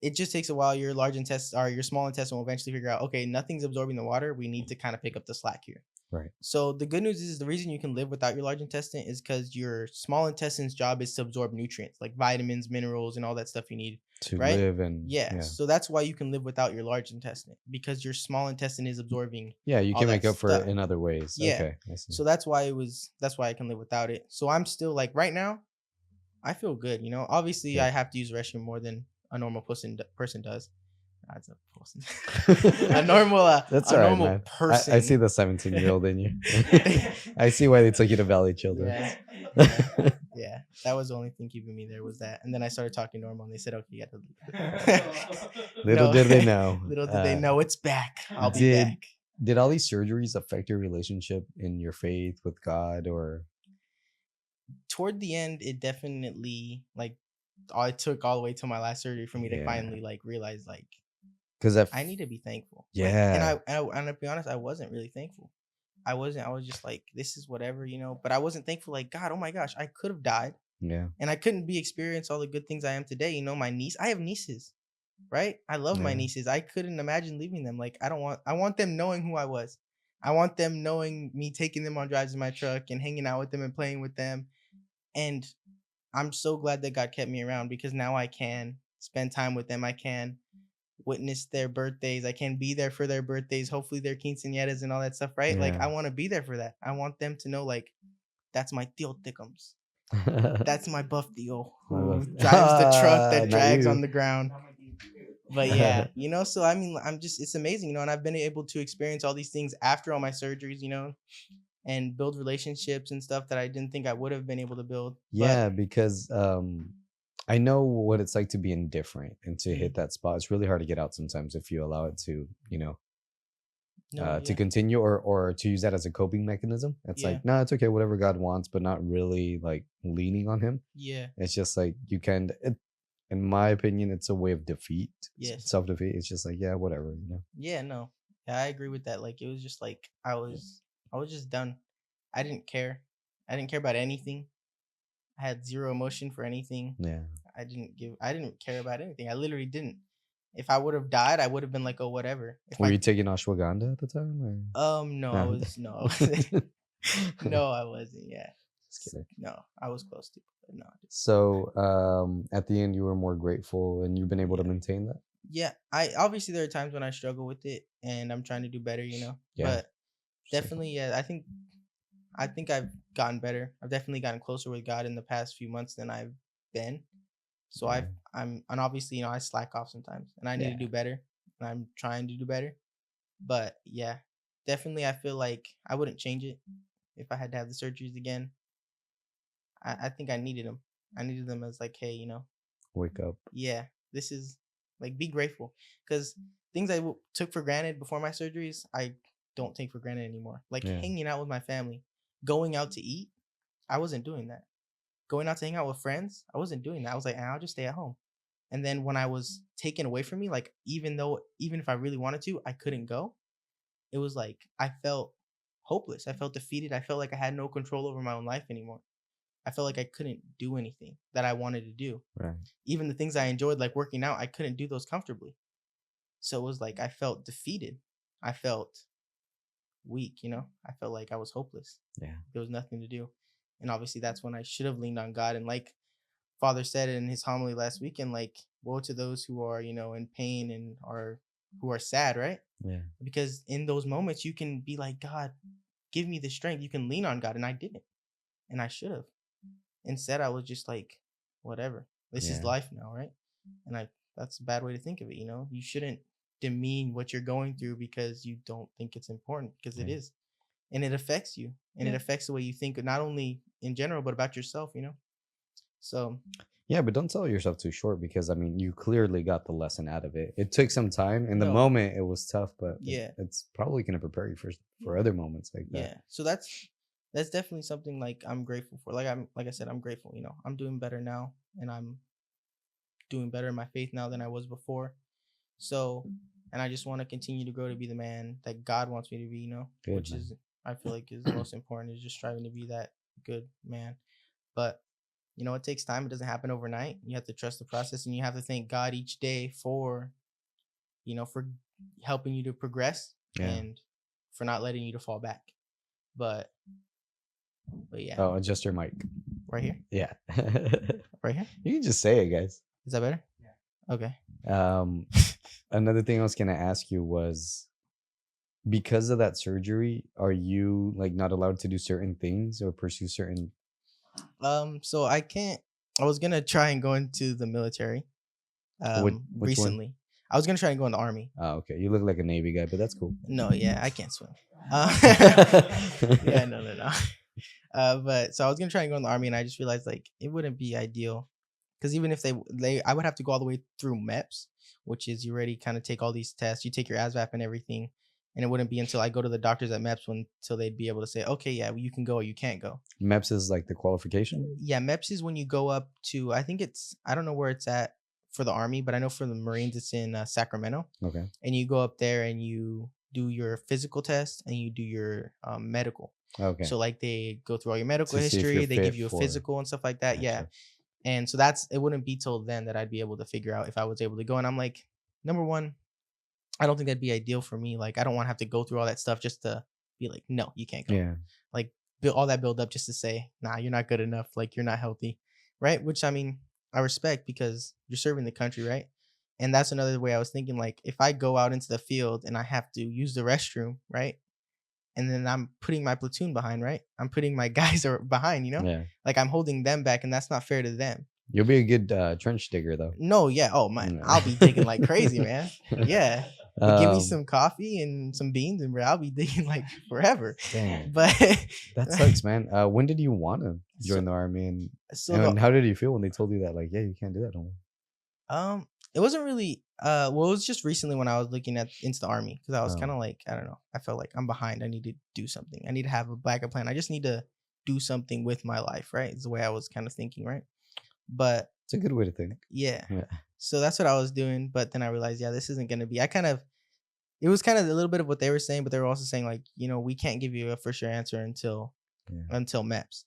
it just takes a while. Your large intestine or your small intestine will eventually figure out, okay, nothing's absorbing the water. We need to kind of pick up the slack here. Right. So the good news is the reason you can live without your large intestine is because your small intestine's job is to absorb nutrients like vitamins, minerals, and all that stuff you need to right? live. And yeah, so that's why you can live without your large intestine, because your small intestine is absorbing. Yeah, you can make up for it in other ways. Yeah. Okay, I see. So that's why I can live without it. So I'm still like right now, I feel good. You know, obviously I have to use the restroom more than a normal person does. That's a person. A normal, that's a all right, normal man. person. I see the 17-year-old in you. I see why they took you to Valley Children. Yeah, that was the only thing keeping me there was that. And then I started talking normal, and they said, "Okay, you got to leave." Little did they know. Little did they know it's back. I'll be back. Did all these surgeries affect your relationship in your faith with God, or? Toward the end, it definitely it took all the way to my last surgery for me to finally realize because I need to be thankful. Yeah. And to be honest, I wasn't really thankful. I was just like, this is whatever, you know, but I wasn't thankful. Like, God, oh my gosh, I could have died. Yeah. And I couldn't experience all the good things I am today. You know, I have nieces, right? I love my nieces. I couldn't imagine leaving them. Like, I want them knowing who I was. I want them knowing me taking them on drives in my truck and hanging out with them and playing with them. And I'm so glad that God kept me around, because now I can spend time with them. I can witness their birthdays. I can be there for their birthdays. Hopefully their quinceañeras and all that stuff, right? Like, I want to be there for that. I want them to know, like, that's my tío Tickums. That's my buff tío who drives the truck that drags on the ground. But yeah, so I mean, it's amazing, and I've been able to experience all these things after all my surgeries, and build relationships and stuff that I didn't think I would have been able to build. Yeah, because I know what it's like to be indifferent and to hit that spot. It's really hard to get out sometimes if you allow it to, to continue or to use that as a coping mechanism. It's like, no, it's okay, whatever God wants, but not really like leaning on him. Yeah. It's just like you can, in my opinion, it's a way of defeat. Yes. Self-defeat. It's just like, yeah, whatever, Yeah, no. Yeah, I agree with that. Like, it was just like I was just done. I didn't care. I didn't care about anything. I had zero emotion for anything. Yeah. I didn't care about anything. I literally didn't. If I would have died, I would have been like, oh, whatever. Were you taking ashwagandha at the time? Or? No, I was no. No, I wasn't. Yeah. Just kidding. No, I was close to, but no. So, at the end, you were more grateful, and you've been able to maintain that. Yeah, I obviously there are times when I struggle with it, and I'm trying to do better, Yeah. But definitely, yeah, I think I've gotten better. I've definitely gotten closer with God in the past few months than I've been. So and obviously, I slack off sometimes, and I need to do better, and I'm trying to do better. But yeah, definitely, I feel like I wouldn't change it if I had to have the surgeries again. I think I needed them. I needed them as like, hey, wake up. Yeah, this is like, be grateful, because things I took for granted before my surgeries, I don't take for granted anymore. Like hanging out with my family, going out to eat, I wasn't doing that. Going out to hang out with friends, I wasn't doing that. I was like, I'll just stay at home. And then when I was taken away from me, like even if I really wanted to, I couldn't go. It was like I felt hopeless. I felt defeated. I felt like I had no control over my own life anymore. I felt like I couldn't do anything that I wanted to do. Right. Even the things I enjoyed, like working out, I couldn't do those comfortably. So it was like I felt defeated. I felt weak, I felt like I was hopeless. Yeah. There was nothing to do. And obviously that's when I should have leaned on God. And like Father said in his homily last weekend, like, woe to those who are, in pain and who are sad, right? Yeah. Because in those moments you can be like, God, give me the strength. You can lean on God. And I didn't. And I should have. Instead, I was just like, whatever. This is life now, right? And that's a bad way to think of it, You shouldn't demean what you're going through because you don't think it's important, because it is. And it affects you. And it affects the way you think, not only in general, but about yourself, So. Yeah, but don't sell yourself too short, because, you clearly got the lesson out of it. It took some time. In the moment, it was tough, but it's probably going to prepare you for other moments like that. Yeah. So that's definitely something like I'm grateful for. Like I said, I'm grateful. I'm doing better now, and I'm doing better in my faith now than I was before. So, and I just want to continue to grow to be the man that God wants me to be. Good, which man. is, I feel like, is the most important, is just striving to be that good man. But it takes time. It doesn't happen overnight. You have to trust the process, and you have to thank God each day for helping you to progress and for not letting you to fall back. But yeah. Oh, adjust your mic. Right here? Yeah. Right here? You can just say it, guys. Is that better? Yeah. Okay. Another thing I was going to ask you was, because of that surgery, are you like not allowed to do certain things or pursue certain? So I can't. I was gonna try and go into the military. Which recently, one? I was gonna try and go in the army. Oh, okay. You look like a Navy guy, but that's cool. No, yeah, I can't swim. Yeah, no. But so I was gonna try and go in the army, and I just realized like it wouldn't be ideal, because even if I would have to go all the way through MEPS, which is you already kind of take all these tests, you take your ASVAB and everything, and it wouldn't be until I go to the doctors at MEPS until they'd be able to say, okay, yeah, well, you can go or you can't go. MEPS is like the qualification? Yeah, MEPS is when you go up to, I don't know where it's at for the Army, but I know for the Marines it's in Sacramento. Okay. And you go up there and you do your physical test and you do your medical. Okay. So like they go through all your medical history, they give you a physical and stuff like that. Gotcha. Yeah. And so it wouldn't be till then that I'd be able to figure out if I was able to go. And I'm like, number one, I don't think that'd be ideal for me. Like, I don't want to have to go through all that stuff just to be like, no, you can't go. Yeah. Like, all that build up just to say, nah, you're not good enough. Like, you're not healthy. Right. Which, I mean, I respect, because you're serving the country. Right. And that's another way I was thinking, like, if I go out into the field and I have to use the restroom, right, and then I'm putting my platoon behind, right, I'm putting my guys behind, Yeah. like I'm holding them back, and that's not fair to them. You'll be a good trench digger though. No, yeah. Oh man, No. I'll be digging like crazy, man. Yeah. You give me Um, some coffee and some beans, and bro, I'll be digging like forever. Dang, But that sucks, man. When did you want to join so, the army, and so how did you feel when they told you that? Like, yeah, you can't do that no more. it wasn't really well, it was just recently when I was looking into the army, because I was Oh. kind of like, I don't know, I felt like I'm behind. I need to do something. I need to have a backup plan. I just need to do something with my life, right? Is the way I was kind of thinking, right? But It's a good way to think. yeah. Yeah. So that's what I was doing, but then I realized, yeah, this isn't gonna be. It was kind of a little bit of what they were saying, but they were also saying like, we can't give you a for sure answer until MEPS.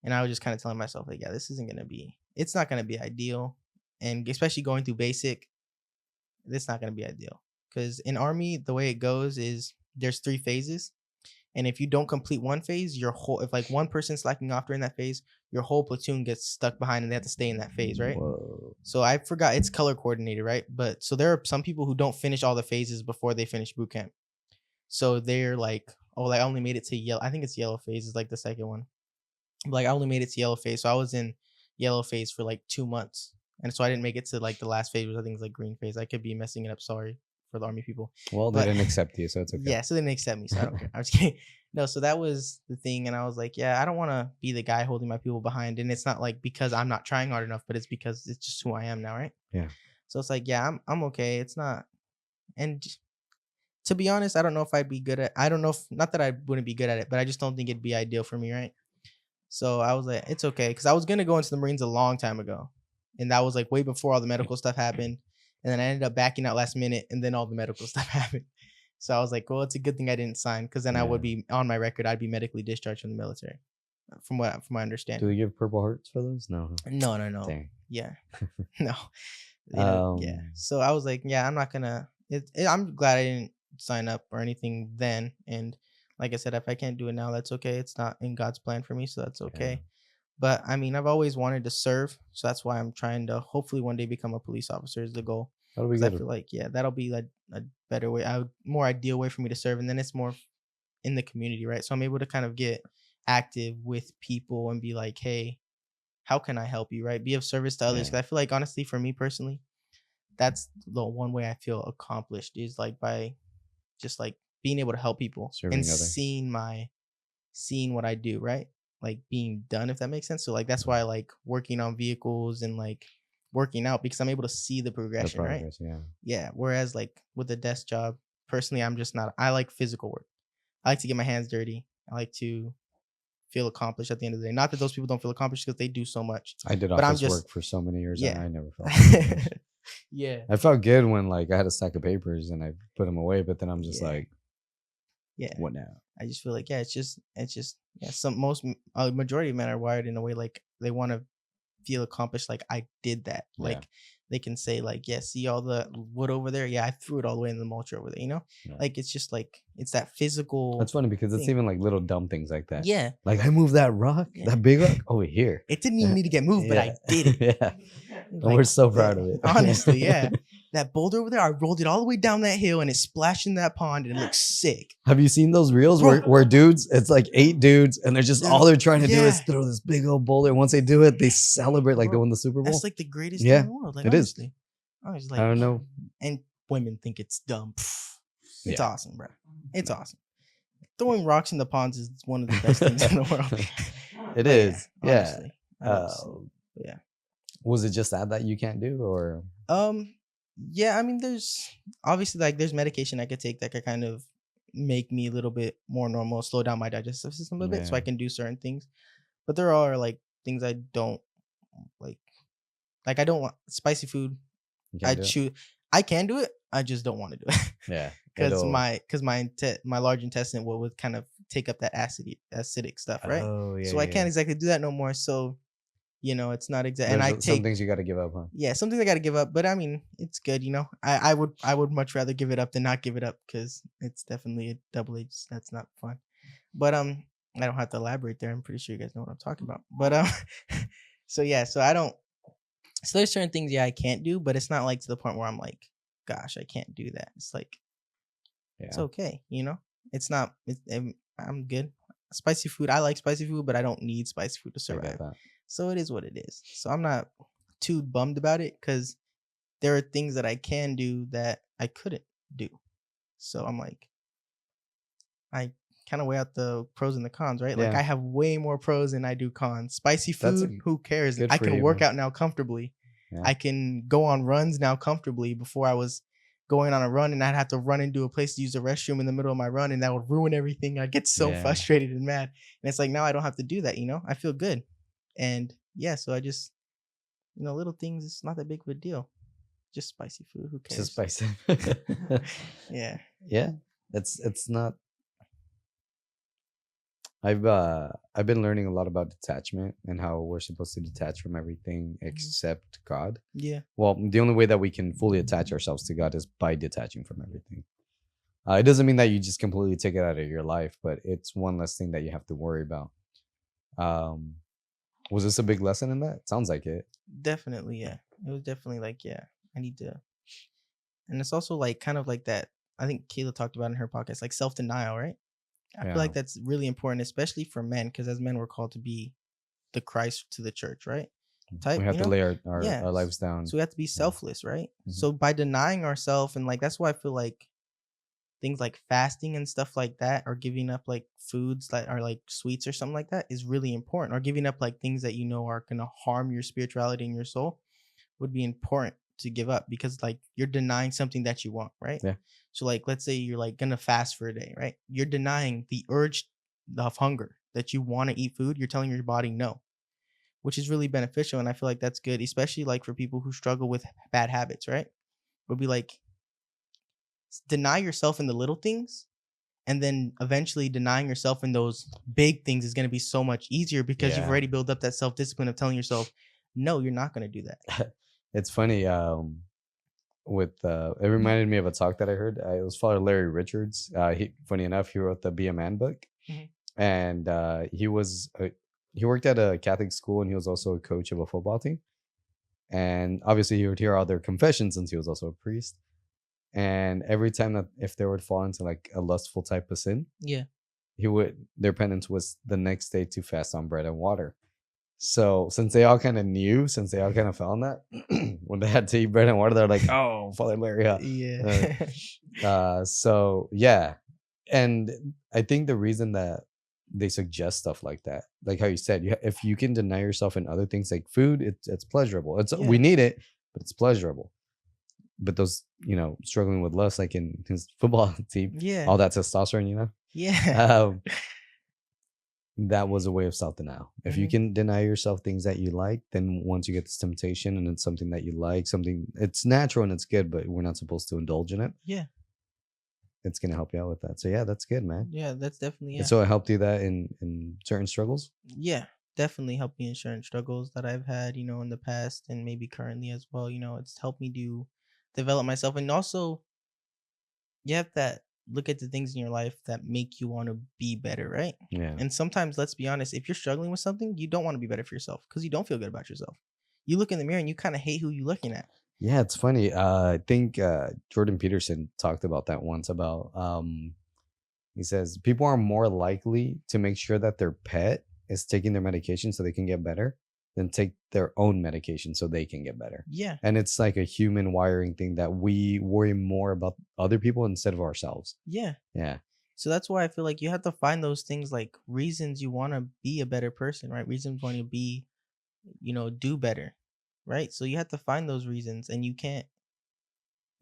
And I was just kind of telling myself like, yeah, this isn't gonna be. It's not gonna be ideal, and especially going through basic, it's not gonna be ideal. Because in army, the way it goes is there's 3 phases, and if you don't complete one phase, if like one person's slacking off during that phase, your whole platoon gets stuck behind, and they have to stay in that phase, right? Whoa. So I forgot it's color coordinated, right? But so there are some people who don't finish all the phases before they finish boot camp. So they're like, oh, like I only made it to yellow. I think it's yellow phase is like the second one. Like I only made it to yellow phase. So I was in yellow phase for like 2 months. And so I didn't make it to like the last phase, which I think is like green phase. I could be messing it up. Sorry for the army people. Well, they didn't accept you, so it's okay. Yeah, so they didn't accept me, so I don't care. I'm just kidding. No, so that was the thing, and I was like, yeah, I don't want to be the guy holding my people behind, and it's not like because I'm not trying hard enough, but it's because it's just who I am now, right? Yeah. So it's like, yeah, I'm okay. It's not, and to be honest, I don't know if I'd be good at. I don't know if not that I wouldn't be good at it, but I just don't think it'd be ideal for me, right? So I was like, it's okay, because I was gonna go into the Marines a long time ago, and that was like way before all the medical stuff happened. And then I ended up backing out last minute, and then all the medical stuff happened. So I was like, well, it's a good thing I didn't sign, because then I would be on my record. I'd be medically discharged from the military, from my understanding. Do they give Purple Hearts for those? No. No. Dang. Yeah, no. Yeah. So I was like, yeah, I'm not gonna. I'm glad I didn't sign up or anything then. And like I said, if I can't do it now, that's okay. It's not in God's plan for me, so that's okay. Yeah. But I mean, I've always wanted to serve, so that's why I'm trying to hopefully one day become a police officer is the goal. That'll be I good. feel like, yeah, that'll be like a better way, more ideal way for me to serve, and then it's more in the community, right? So I'm able to kind of get active with people and be like, hey, how can I help you, right? Be of service to others. Because I feel like honestly, for me personally, that's the one way I feel accomplished is like by just like being able to help people Serving and others. seeing what I do, right? Like being done, if that makes sense. So like that's why I like working on vehicles and like working out, because I'm able to see the progression, right? Yeah. Whereas like with a desk job, personally, I'm just not. I like physical work. I like to get my hands dirty. I like to feel accomplished at the end of the day. Not that those people don't feel accomplished, because they do so much. I did But office work for so many years, and I never felt accomplished. Yeah. I felt good when like I had a stack of papers and I put them away, but then I'm just like, yeah, what now? I just feel like, yeah, it's just yeah. Majority of men are wired in a way like they want to feel accomplished. Like I did that. Like they can say like, yeah, see all the wood over there? Yeah, I threw it all the way in the mulch over there. You know, like it's just like it's that physical. That's funny because it's even like little dumb things like that. Yeah, like I moved that rock, that big rock over here. It didn't even need to get moved, but I did it. Yeah, and we're so proud of it. Honestly, yeah. That boulder over there, I rolled it all the way down that hill and it splashed in that pond and it looks sick. Have you seen those reels where dudes, it's like 8 dudes and they're just all they're trying to do is throw this big old boulder. And once they do it, they celebrate like they won the Super Bowl. That's like the greatest thing in the world. Like, it honestly is. I was like, I don't know. And women think it's dumb. It's awesome, bro. It's awesome. Throwing rocks in the ponds is one of the best things in the world. It is. Yeah. Yeah. Was it just that you can't do, or? Yeah, I mean, there's obviously like there's medication I could take that could kind of make me a little bit more normal, slow down my digestive system a bit, so I can do certain things. But there are like things I don't like. Like I don't want spicy food. I can do it. I just don't want to do it. Yeah, because my large intestine would kind of take up that acidic stuff, right? Oh yeah. So I can't exactly do that no more. So. You know, it's not exactly. And I take some things you got to give up, huh? Yeah, some things I got to give up. But I mean, it's good. You know, I would much rather give it up than not give it up, because it's definitely a double-edged. That's not fun. But I don't have to elaborate there. I'm pretty sure you guys know what I'm talking about. But so yeah, so I don't. So there's certain things I can't do, but it's not like to the point where I'm like, gosh, I can't do that. It's like, it's okay. You know, it's not. I'm good. Spicy food. I like spicy food, but I don't need spicy food to survive. So it is what it is. So I'm not too bummed about it because there are things that I can do that I couldn't do. So I'm like, I kind of weigh out the pros and the cons, right? Like Yeah. I have way more pros than I do cons. Spicy That's food, who cares? good I for can you, work man. out now comfortably. Yeah. I can go on runs now comfortably. Before I was going on a run and I'd have to run into a place to use the restroom in the middle of my run and that would ruin everything. I'd get so Yeah. frustrated and mad. And it's like now I don't have to do that, I feel good. And yeah, so I just, little things, it's not that big of a deal. Just spicy food, who cares? Just spicy. Yeah. Yeah. It's not. I've been learning a lot about detachment and how we're supposed to detach from everything except God. Yeah. Well, the only way that we can fully attach ourselves to God is by detaching from everything. It doesn't mean that you just completely take it out of your life, but it's one less thing that you have to worry about. Was this a big lesson in that? Sounds like it. Definitely, yeah. It was definitely like, yeah, I need to. And it's also like kind of like that. I think Kayla talked about in her podcast, like self-denial, right? I feel like that's really important, especially for men, because as men, we're called to be the Christ to the church, right? We have to lay our lives down. So we have to be selfless, right? So by denying ourselves, and like that's why I feel like things like fasting and stuff like that, or giving up like foods that are like sweets or something like that, is really important. Or giving up like things that are gonna harm your spirituality and your soul would be important to give up, because like you're denying something that you want, right? Yeah. So like let's say you're like gonna fast for a day, right? You're denying the urge of hunger that you want to eat food. You're telling your body no, which is really beneficial. And I feel like that's good, especially like for people who struggle with bad habits, right? Would be like deny yourself in the little things, and then eventually denying yourself in those big things is going to be so much easier because you've already built up that self-discipline of telling yourself, no, you're not going to do that. It's funny. It reminded me of a talk that I heard. It was Father Larry Richards. Funny enough, he wrote the Be a Man book, and he worked at a Catholic school, and he was also a coach of a football team. And obviously, he would hear all their confessions since he was also a priest. And every time that if they would fall into like a lustful type of sin, their penance was the next day to fast on bread and water. So since they all kind of fell in that, when they had to eat bread and water, they're like, "Oh, Father Larry." So yeah, and I think the reason that they suggest stuff like that, like how you said, if you can deny yourself in other things like food, it's pleasurable. We need it, but it's pleasurable. But those, struggling with lust, like in his football team, all that testosterone, that was a way of self-denial. If you can deny yourself things that you like, then once you get this temptation and it's something that you like, it's natural and it's good, but we're not supposed to indulge in it. Yeah. It's going to help you out with that. So yeah, that's good, man. Yeah, that's definitely, And so it helped you that in certain struggles? Yeah, definitely helped me in certain struggles that I've had, in the past and maybe currently as well. It's helped me develop myself. And also you have to look at the things in your life that make you want to be better, right? Yeah. And sometimes, let's be honest, if you're struggling with something, you don't want to be better for yourself because you don't feel good about yourself. You look in the mirror and you kind of hate who you're looking at. Yeah, it's funny. I think Jordan Peterson talked about that once about he says people are more likely to make sure that their pet is taking their medication so they can get better than take their own medication so they can get better. Yeah. And it's like a human wiring thing that we worry more about other people instead of ourselves. Yeah. Yeah. So that's why I feel like you have to find those things, like reasons you want to be a better person, right? Reasons you want to be, do better, right? So you have to find those reasons, and you can't.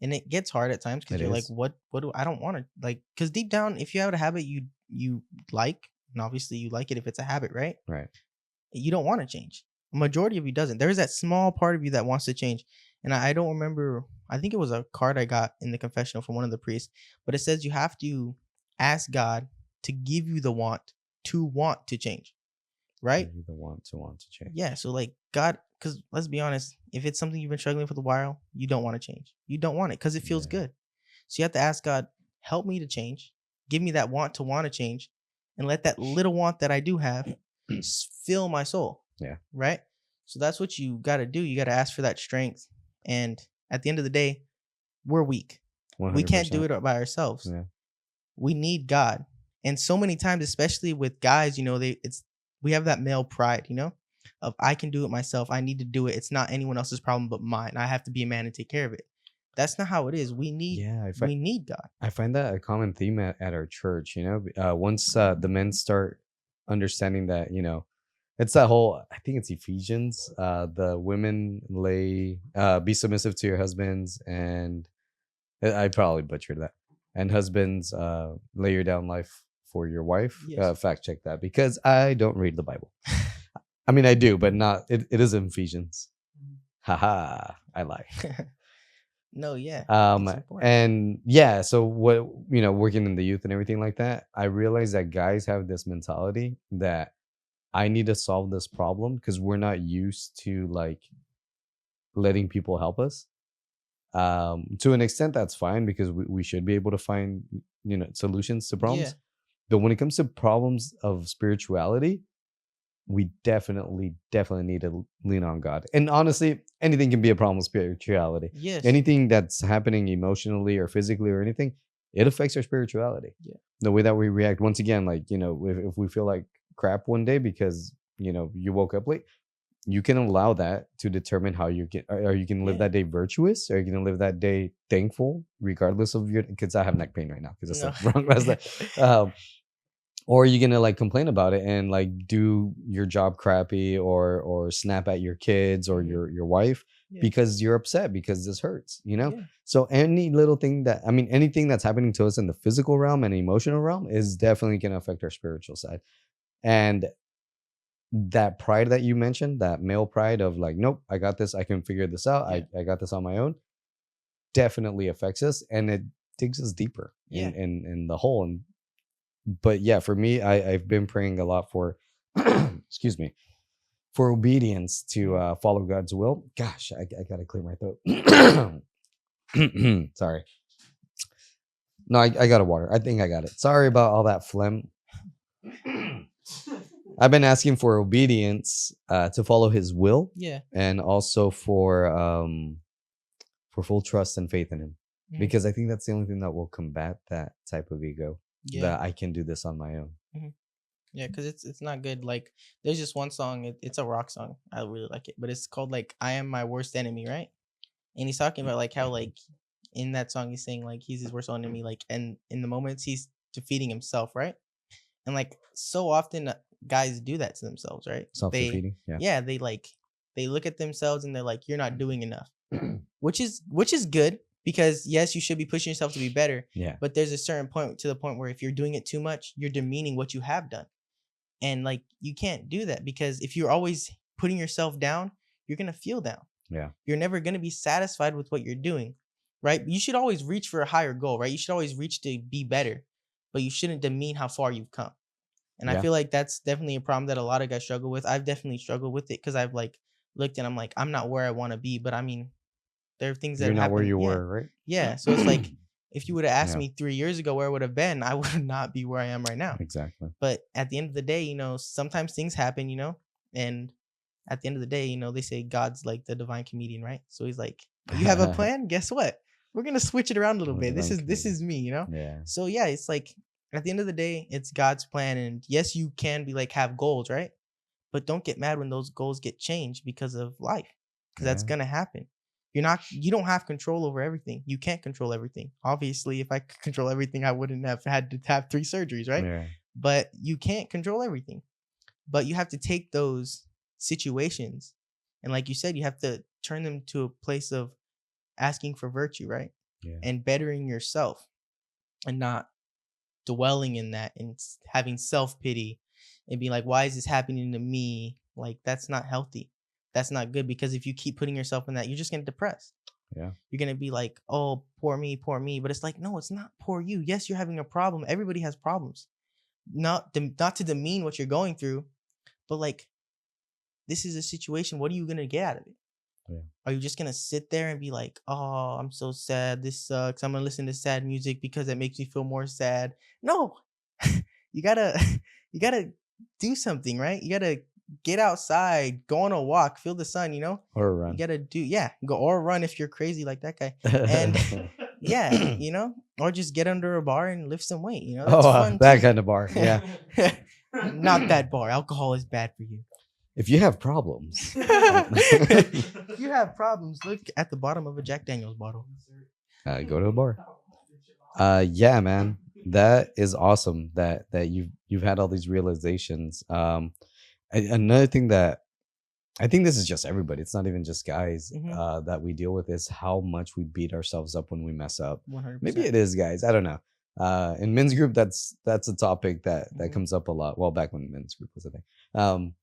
And it gets hard at times because you're like, what do I don't want to like? Because deep down, if you have a habit you like, and obviously you like it if it's a habit, right? Right. You don't want to change. A majority of you doesn't. There's that small part of you that wants to change. And I don't remember, I think it was a card I got in the confessional from one of the priests, but it says you have to ask God to give you the want to change, right? Give you the want to change. Yeah, so like God, because let's be honest, if it's something you've been struggling with for a while, you don't want to change. You don't want it because it feels good. So you have to ask God, help me to change, give me that want to change, and let that little want that I do have fill my soul. Yeah. Right. So that's what you got to do. You got to ask for that strength. And at the end of the day, we're weak. 100%. We can't do it by ourselves. Yeah. We need God. And so many times, especially with guys, we have that male pride, of I can do it myself. I need to do it. It's not anyone else's problem but mine. I have to be a man and take care of it. That's not how it is. We need we need God. I find that a common theme at our church. Once the men start understanding that, it's that whole. I think it's Ephesians. The women be submissive to your husbands, and I probably butchered that. And husbands, lay your down life for your wife. Yes. Fact check that, because I don't read the Bible. I mean, I do, but not. It is in Ephesians. Haha, I lie. No, yeah. And yeah, so what, working in the youth and everything like that, I realized that guys have this mentality that I need to solve this problem because we're not used to like letting people help us. To an extent, that's fine because we should be able to find, solutions to problems. Yeah. But when it comes to problems of spirituality, we definitely need to lean on God. And honestly, anything can be a problem with spirituality. Yes. Anything that's happening emotionally or physically or anything, it affects our spirituality. Yeah. The way that we react. Once again, like, if we feel like crap one day because, you woke up late, you can allow that to determine how you get. Are you going to live that day virtuous? Are you going to live that day thankful, regardless of your? Because I have neck pain right now because that's the wrong. That's or are you gonna like complain about it and like do your job crappy or snap at your kids or your wife because you're upset because this hurts, So any little thing anything that's happening to us in the physical realm and emotional realm is definitely gonna affect our spiritual side. And that pride that you mentioned, that male pride of like, nope, I got this, I can figure this out, I got this on my own, definitely affects us, and it digs us deeper in the hole. But yeah, for me, I've been praying a lot for, excuse me, for obedience to follow God's will. Gosh, I gotta clear my throat. Sorry. No, I got a water. I think I got it. Sorry about all that phlegm. I've been asking for obedience to follow His will. Yeah. And also for full trust and faith in Him, because I think that's the only thing that will combat that type of ego. That I can do this on my own. Yeah, because it's not good. Like, there's just one song. It's a rock song. I really like it, but it's called like "I Am My Worst Enemy," right? And he's talking about like how like in that song he's saying like he's his worst enemy, like, and in the moments he's defeating himself, right? And like so often guys do that to themselves, right? Self-defeating. Yeah, they look at themselves and they're like, "You're not doing enough," which is good. Because yes, you should be pushing yourself to be better. Yeah. But there's a certain point where if you're doing it too much, you're demeaning what you have done. And like you can't do that, because if you're always putting yourself down, you're gonna feel down. Yeah. You're never gonna be satisfied with what you're doing. Right? You should always reach for a higher goal, right? You should always reach to be better, but you shouldn't demean how far you've come. And I feel like that's definitely a problem that a lot of guys struggle with. I've definitely struggled with it because I've like looked and I'm like, I'm not where I want to be, but I mean, there are things that You're not happen. where you were, right? Yeah. So it's like if you would have asked me 3 years ago where I would have been, I would not be where I am right now. Exactly. But at the end of the day, sometimes things happen, and at the end of the day, they say God's like the divine comedian, right? So he's like, you have a plan? Guess what? We're gonna switch it around a little bit. This is me, Yeah. So yeah, it's like at the end of the day, it's God's plan, and yes, you can be like have goals, right? But don't get mad when those goals get changed because of life, because that's gonna happen. You don't have control over everything. You can't control everything. Obviously, if I could control everything, I wouldn't have had to have 3 surgeries, right? Yeah. But you can't control everything. But you have to take those situations, and like you said, you have to turn them to a place of asking for virtue, right? Yeah. And bettering yourself, and not dwelling in that and having self-pity and being like, why is this happening to me? Like, that's not healthy. That's not good, because if you keep putting yourself in that, you're just going to depress. Yeah. You're going to be like, oh, poor me. But it's like, no, it's not poor you. Yes, you're having a problem. Everybody has problems. Not to demean what you're going through, but like, this is a situation. What are you going to get out of it? Yeah. Are you just going to sit there and be like, oh, I'm so sad. This sucks. I'm going to listen to sad music because it makes me feel more sad. No, you gotta do something, right? You gotta get outside, go on a walk, feel the sun, Or run. You gotta go or run if you're crazy like that guy. And or just get under a bar and lift some weight, that's fun that too. kind of bar. Yeah. Not that bar. Alcohol is bad for you. if you have problems, If you have problems, look at the bottom of a Jack Daniels bottle. go to a bar. Yeah, man, that is awesome. That you've had all these realizations. Another thing that I think this is just everybody. It's not even just guys that we deal with is how much we beat ourselves up when we mess up. 100%. Maybe it is guys. I don't know. In men's group, that's a topic that comes up a lot. Well, back when men's group was a thing.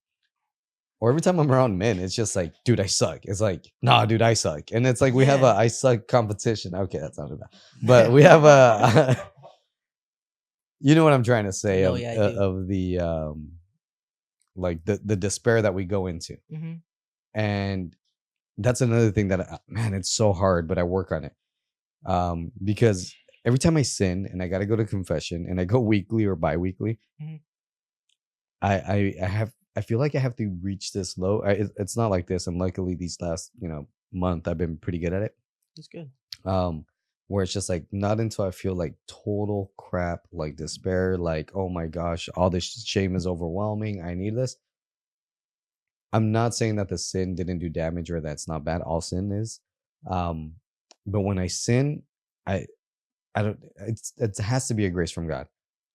Or every time I'm around men, it's just like, dude, I suck. It's like, nah, dude, I suck. And it's like we have a I suck competition. Okay, that's not bad. But we have a you know what I'm trying to say No, yeah, I do. of the like the despair that we go into. Mm-hmm. And that's another thing that man, it's so hard, but I work on it. Because every time I sin and I got to go to confession and I go weekly or bi-weekly, Mhm. I feel like I have to reach this low. It's not like this, and luckily these last month I've been pretty good at it. That's good. Where it's just like not until I feel like total crap, like despair, like oh my gosh, all this shame is overwhelming. I need this. I'm not saying that the sin didn't do damage or that's not bad. All sin is, but when I sin, I don't. It has to be a grace from God.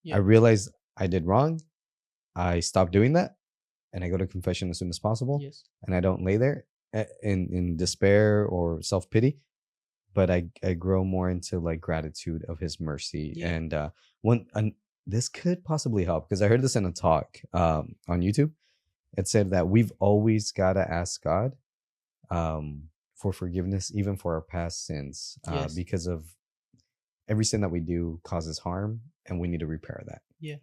Yeah. I realize I did wrong. I stop doing that, and I go to confession as soon as possible. Yes. And I don't lay there in despair or self pity, but I grow more into like gratitude of His mercy. Yeah. And this could possibly help because I heard this in a talk on YouTube. It said that we've always got to ask God for forgiveness, even for our past sins, Yes. because of every sin that we do causes harm, and we need to repair that. Yeah.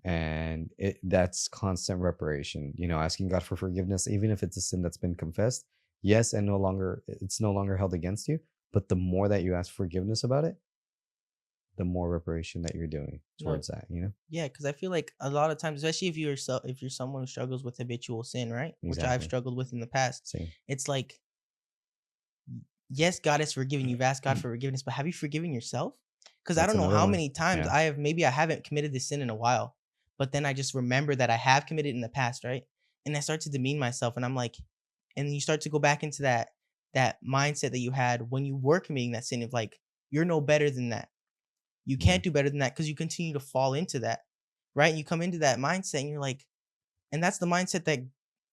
And that's constant reparation. Asking God for forgiveness, even if it's a sin that's been confessed. Yes, and it's no longer held against you. But the more that you ask forgiveness about it, the more reparation that you're doing towards that. Yeah, because I feel like a lot of times, especially if you're someone who struggles with habitual sin, right? Which I've Exactly. struggled with in the past. Same. It's like, yes, God has forgiven you. You've asked God for forgiveness, but have you forgiven yourself? Because I That's don't know another how one. many times Yeah. I haven't committed this sin in a while, but then I just remember that I have committed in the past, right? And I start to demean myself, and I'm like, and you start to go back into that mindset that you had when you were committing that sin of like, you're no better than that. You Yeah. can't do better than that because you continue to fall into that, right? And you come into that mindset and you're like, and that's the mindset that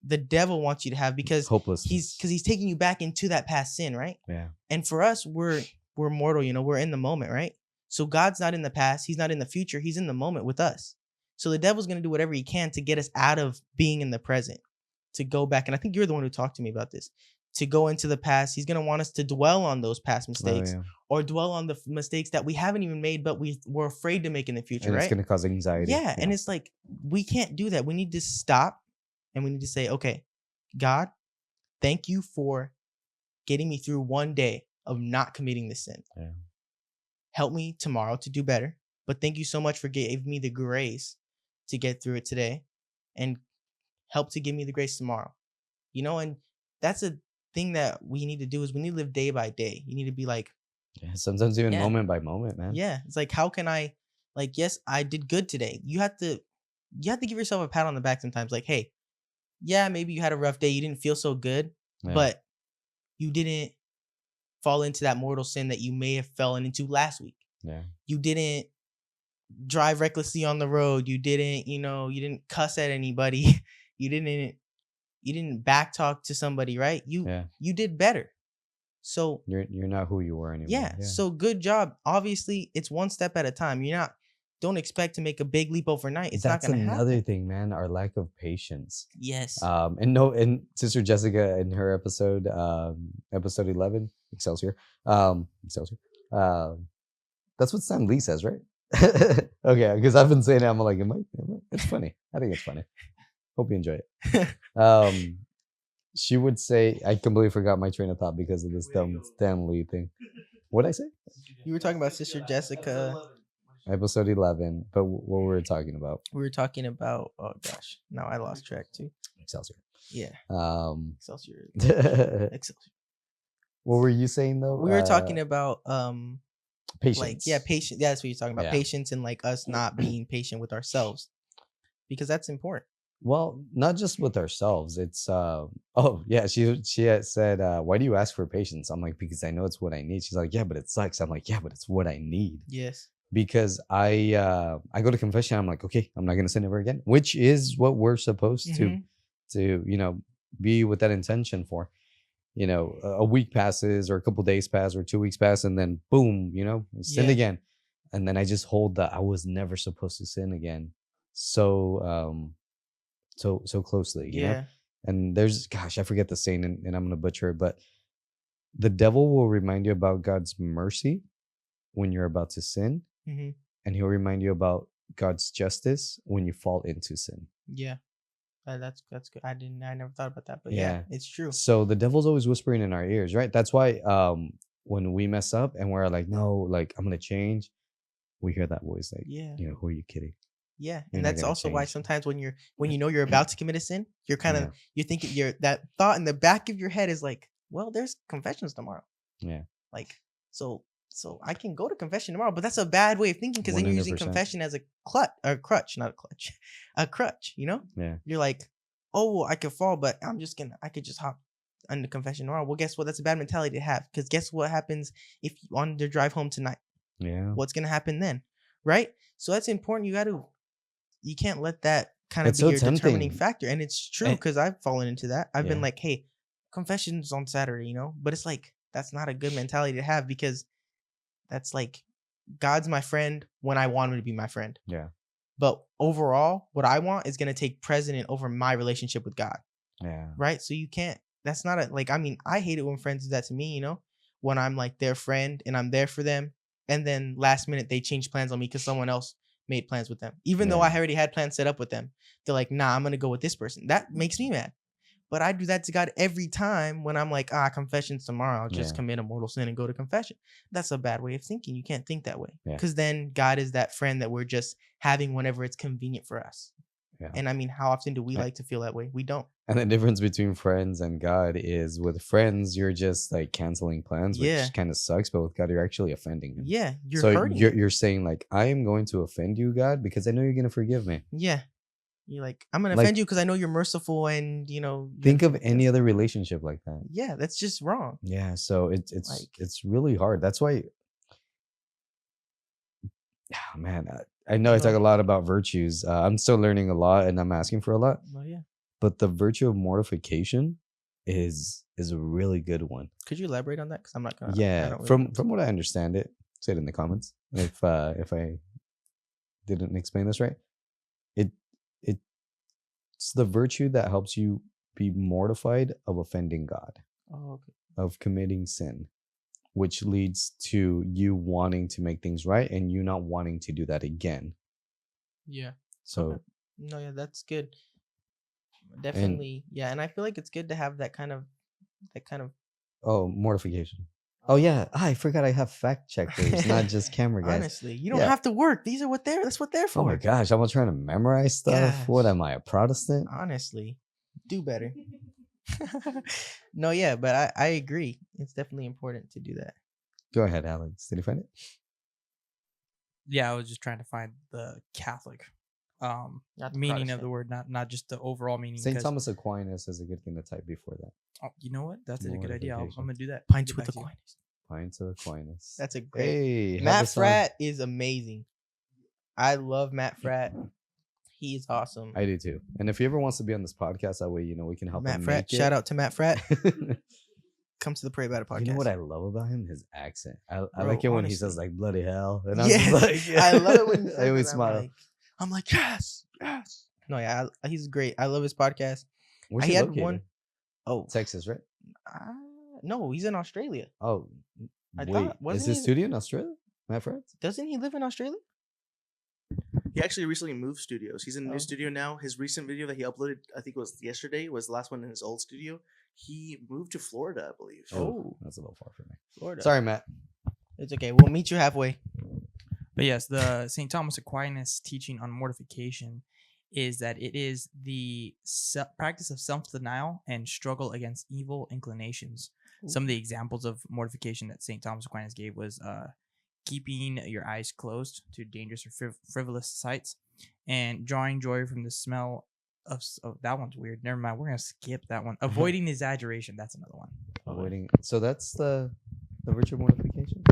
the devil wants you to have because Hopelessness. he's taking you back into that past sin, right? Yeah. And for us, we're mortal, we're in the moment, right? So God's not in the past, He's not in the future, He's in the moment with us. So the devil's gonna do whatever he can to get us out of being in the present, to go back. And I think you're the one who talked to me about this. To go into the past, he's gonna want us to dwell on those past mistakes, or dwell on the mistakes that we haven't even made, but we're afraid to make in the future, And right? it's gonna cause anxiety. Yeah, and it's like we can't do that. We need to stop, and we need to say, okay, God, thank you for getting me through one day of not committing this sin. Yeah. Help me tomorrow to do better. But thank you so much for giving me the grace to get through it today, and help to give me the grace tomorrow. And that's a thing that we need to do is we need to live day by day. You need to be like, sometimes even moment by moment, man. yeah, it's like, how can I, like, yes, I did good today. You have to give yourself a pat on the back sometimes. Like, hey, yeah, maybe you had a rough day. You didn't feel so good, but you didn't fall into that mortal sin that you may have fallen into last week. Yeah. You didn't drive recklessly on the road. You didn't, you didn't cuss at anybody. You didn't backtalk to somebody, right? You did better. So you're not who you were anymore. Yeah. So good job. Obviously, it's one step at a time. Don't expect to make a big leap overnight. It's not gonna happen. That's another thing, man. Our lack of patience. Yes. And Sister Jessica in her episode 11, Excelsior. That's what Stan Lee says, right? Okay, because I've been saying it. I'm like, am I? It's funny. I think it's funny. Hope you enjoy it. She would say, I completely forgot my train of thought because of this dumb Stan Lee thing. What did I say? You were talking about Sister Jessica. Episode 11, but what were we talking about? We were talking about, oh gosh, now I lost track too. Excelsior. Yeah. Excelsior. Excelsior. What were you saying though? We were talking about patience. Like, patience. Yeah, that's what you're talking about. Yeah. Patience and like us not being patient with ourselves, because that's important. Well, not just with ourselves. It's oh yeah, she had said, why do you ask for patience? I'm like, because I know it's what I need. She's like, yeah, but it sucks. I'm like, yeah, but it's what I need. Yes. Because I go to confession, I'm like, okay, I'm not gonna sin ever again, which is what we're supposed Mhm. to be with that intention for. A week passes or a couple days pass or 2 weeks pass, and then boom, you sin Yeah. again. And then I just hold that I was never supposed to sin again. So closely. Yeah. And there's, gosh, I forget the saying, and I'm gonna butcher it, but the devil will remind you about God's mercy when you're about to sin, Mhm. and he'll remind you about God's justice when you fall into sin. Yeah. That's good. I never thought about that, but yeah, it's true. So the devil's always whispering in our ears, right? That's why when we mess up and we're like, no, like I'm gonna change, we hear that voice like, Yeah. who are you kidding? Yeah, You're and not that's gonna also why change. sometimes when you know you're about to commit a sin, you're kind of Yeah. you're thinking that thought in the back of your head is like, well, there's confessions tomorrow. Yeah. Like so I can go to confession tomorrow, but that's a bad way of thinking because then you're using 100%. confession as a crutch, not a clutch, a crutch. Yeah. You're like, oh, I could fall, but I could just hop on the confession tomorrow. Well, guess what? That's a bad mentality to have because guess what happens if you on the drive home tonight? Yeah. What's gonna happen then, right? So that's important. You can't let that kind of It's be so your determining tempting. factor. And it's true And- because I've fallen into that. I've been Yeah. like, hey, confessions on Saturday, but it's like that's not a good mentality to have because that's like God's my friend when I want him to be my friend. Yeah. But overall, what I want is gonna take precedent over my relationship with God. Yeah. Right? So you can't that's not I hate it when friends do that to me, when I'm like their friend and I'm there for them, and then last minute they change plans on me because someone else made plans with them. Even though I Yeah. already had plans set up with them. They're like, nah, I'm gonna go with this person. That makes me mad. But I do that to God every time when I'm like, confessions tomorrow. I'll just Yeah. commit a mortal sin and go to confession. That's a bad way of thinking. You can't think that way. Yeah. Because then God is that friend that we're just having whenever it's convenient for us. Yeah. And I mean, how often do we Yeah. like to feel that way? We don't. And the difference between friends and God is with friends, you're just like canceling plans, Yeah. which kind of sucks. But with God, you're actually offending him. Yeah, you're So hurting. you're saying like, I am going to offend you, God, because I know you're going to forgive me. Yeah. You're like, I'm gonna Like- offend you because I know you're merciful and you're Think gonna of any other relationship like that. Yeah, that's just wrong. Yeah. So it's Like- it's really hard. That's why. Man, I know I talk a lot about virtues. I'm still learning a lot, and I'm asking for a lot. Well, yeah. But the virtue of mortification is a really good one. Could you elaborate on that? Because I'm not gonna. I Yeah, don't really from know. from what I understand it, say it in the comments if I didn't explain this right. It's the virtue that helps you be mortified of offending God, Oh, okay. of committing sin, which leads to you wanting to make things right and you not wanting to do that again. Yeah. So Okay. No, yeah, that's good. Definitely, yeah, and I feel like it's good to have that kind of. mortification. Oh yeah, I forgot I have fact checkers, not just camera guys. Honestly, you don't Yeah. have to work. That's what they're for. Oh my gosh, I'm trying to memorize stuff. What Gosh. am I, a Protestant? Honestly, do better. No, yeah, but I agree. It's definitely important to do that. Go ahead, Alex. Did you find it? Yeah, I was just trying to find the Catholic Not the meaning of Protestant. the word, not just the overall meaning. St. 'cause- Thomas Aquinas is a good thing to type before that. Oh, you know what? That's a good idea. I'm Mortification. gonna do that. Pints Get with back the to you. Aquinas. Pints of Aquinas. That's a great. Hey, have Matt us on. Fratt is amazing. I love Matt Fratt. He is awesome. I do too. And if he ever wants to be on this podcast, that way we can help Matt him Fratt. make it. Shout out to Matt Fratt. Come to the Pray About It podcast. You know what I love about him? His accent. I Bro, like it when he says honestly. like bloody hell. And I'm Yes, just like, I love it when he says I always that. smile. I'm like, yes. No, yeah, he's great. I love his podcast. Where's he he had located? one- Oh, Texas, right? no, he's in Australia. Oh, I wait. thought- Is wasn't his he- studio in Australia? Matt Fratt? Doesn't he live in Australia? He actually recently moved studios. He's in a Oh. new studio now. His recent video that he uploaded, I think it was yesterday, was the last one in his old studio. He moved to Florida, I believe. Oh. That's a little far for me. Florida. Sorry, Matt. It's okay. We'll meet you halfway. But yes, the St. Thomas Aquinas teaching on mortification is that it is the practice of self-denial and struggle against evil inclinations. Some of the examples of mortification that St. Thomas Aquinas gave was keeping your eyes closed to dangerous or frivolous sights, and drawing joy from the smell oh, that one's weird. Never mind. We're gonna skip that one. Avoiding exaggeration. That's another one. Avoiding. So that's the virtue mortification.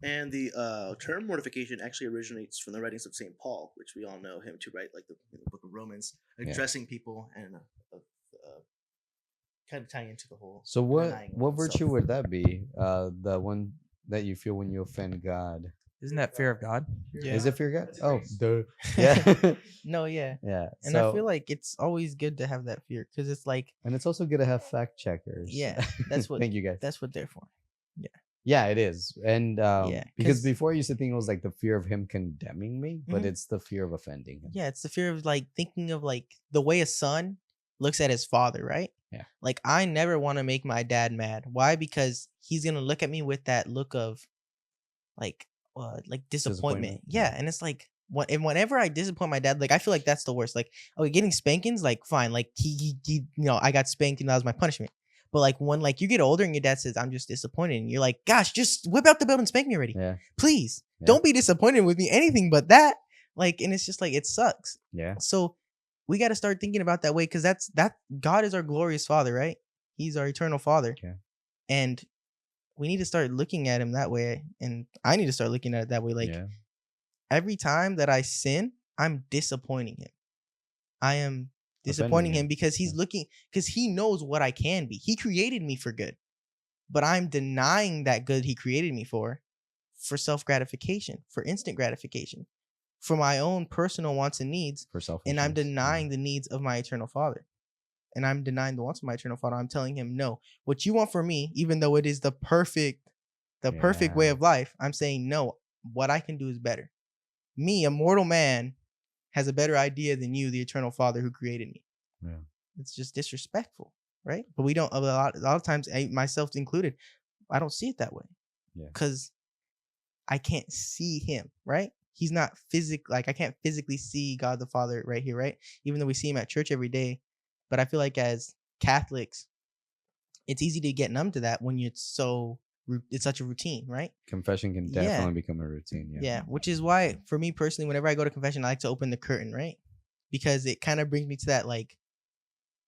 And the term mortification actually originates from the writings of St. Paul, which we all know him to write, like the book of Romans, addressing people and kind of tying into the whole. So what denying virtue oneself. would that be? The one that you feel when you offend God. Isn't that fear of God? Yeah. Is it fear of God? Oh, duh. Yeah. No, yeah. Yeah. And I feel like it's always good to have that fear because it's like, and it's also good to have fact checkers. yeah, that's what Thank you guys. that's what they're for. Yeah, it is. And Yeah, because 'cause- before I used to think it was like the fear of him condemning me, but Mhm. it's the fear of offending him. Yeah, it's the fear of like thinking of like the way a son looks at his father, right? Yeah. Like I never want to make my dad mad. Why? Because he's gonna look at me with that look of like disappointment. Yeah, Yeah. and it's like and whenever I disappoint my dad, like I feel like that's the worst. Like, okay, getting spankings, like fine, like he I got spanked and that was my punishment. But like when like you get older and your dad says I'm just disappointed, and you're like, gosh, just whip out the belt and spank me already, Yeah. please. Yeah. Don't be disappointed with me, anything but that. Like, and it's just like it sucks. Yeah. So we got to start thinking about that way because that God is our glorious Father, right? He's our eternal Father, Yeah. and we need to start looking at him that way. And I need to start looking at it that way. Like yeah. every time that I sin, I'm disappointing him. I am disappointing Offending him him. because he's Yeah. looking because he knows what I can be. He created me for good, but I'm denying that good he created me for self gratification, for instant gratification, for my own personal wants and needs. For self. And I'm denying the needs of my eternal Father. And I'm denying the wants of my eternal Father. I'm telling him, no, what you want for me, even though it is the perfect way Yeah. of life, I'm saying, no, what I can do is better. Me, a mortal man, has a better idea than you, the eternal Father who created me. Yeah. It's just disrespectful, right? But we don't, a lot of times, myself included, I don't see it that way. Yeah. Because I can't see him, right? He's not like I can't physically see God the Father right here, right? Even though we see him at church every day. But I feel like as Catholics, it's easy to get numb to that when it's such a routine, right? Confession can Yeah. definitely become a routine. Yeah. Yeah, which is why for me personally, whenever I go to confession, I like to open the curtain, right? Because it kind of brings me to that like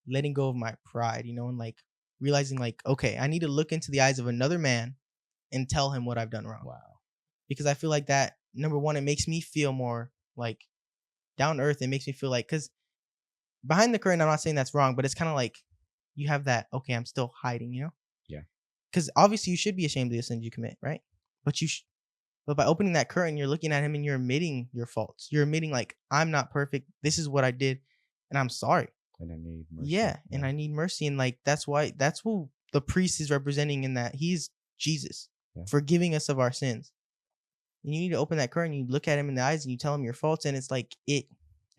letting go of my pride, and like realizing like, okay, I need to look into the eyes of another man and tell him what I've done wrong. Wow. Because I feel like that, number one, it makes me feel more like down to earth. It makes me feel like, because behind the curtain, I'm not saying that's wrong, but it's kind of like you have that, okay, I'm still hiding, Yeah. Because obviously you should be ashamed of the sins you commit, right? But but by opening that curtain, you're looking at him and you're admitting your faults. You're admitting like, I'm not perfect. This is what I did, and I'm sorry. And I need mercy. Yeah, and I need mercy, and like that's who the priest is representing in that he's Jesus, forgiving us of our sins. And you need to open that curtain. You look at him in the eyes and you tell him your faults, and it's like it.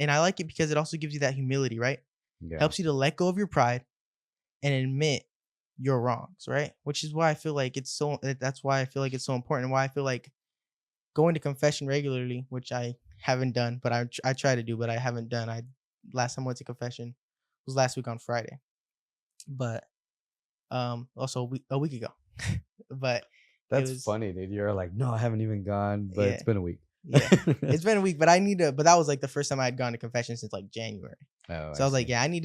And I like it because it also gives you that humility, right? Yeah. Helps you to let go of your pride and admit your wrongs, right? Which is why I feel like that's why I feel like it's so important, and why I feel like going to confession regularly, which I haven't done, but I try to do, but I haven't done. Last time I went to confession was last week on Friday, but also a week ago. But That's funny, dude. You're like, no, I haven't even gone, but Yeah. it's been a week. yeah, it's been a week, but but that was like the first time I had gone to confession since like January. Oh, So I was like, see. yeah, I need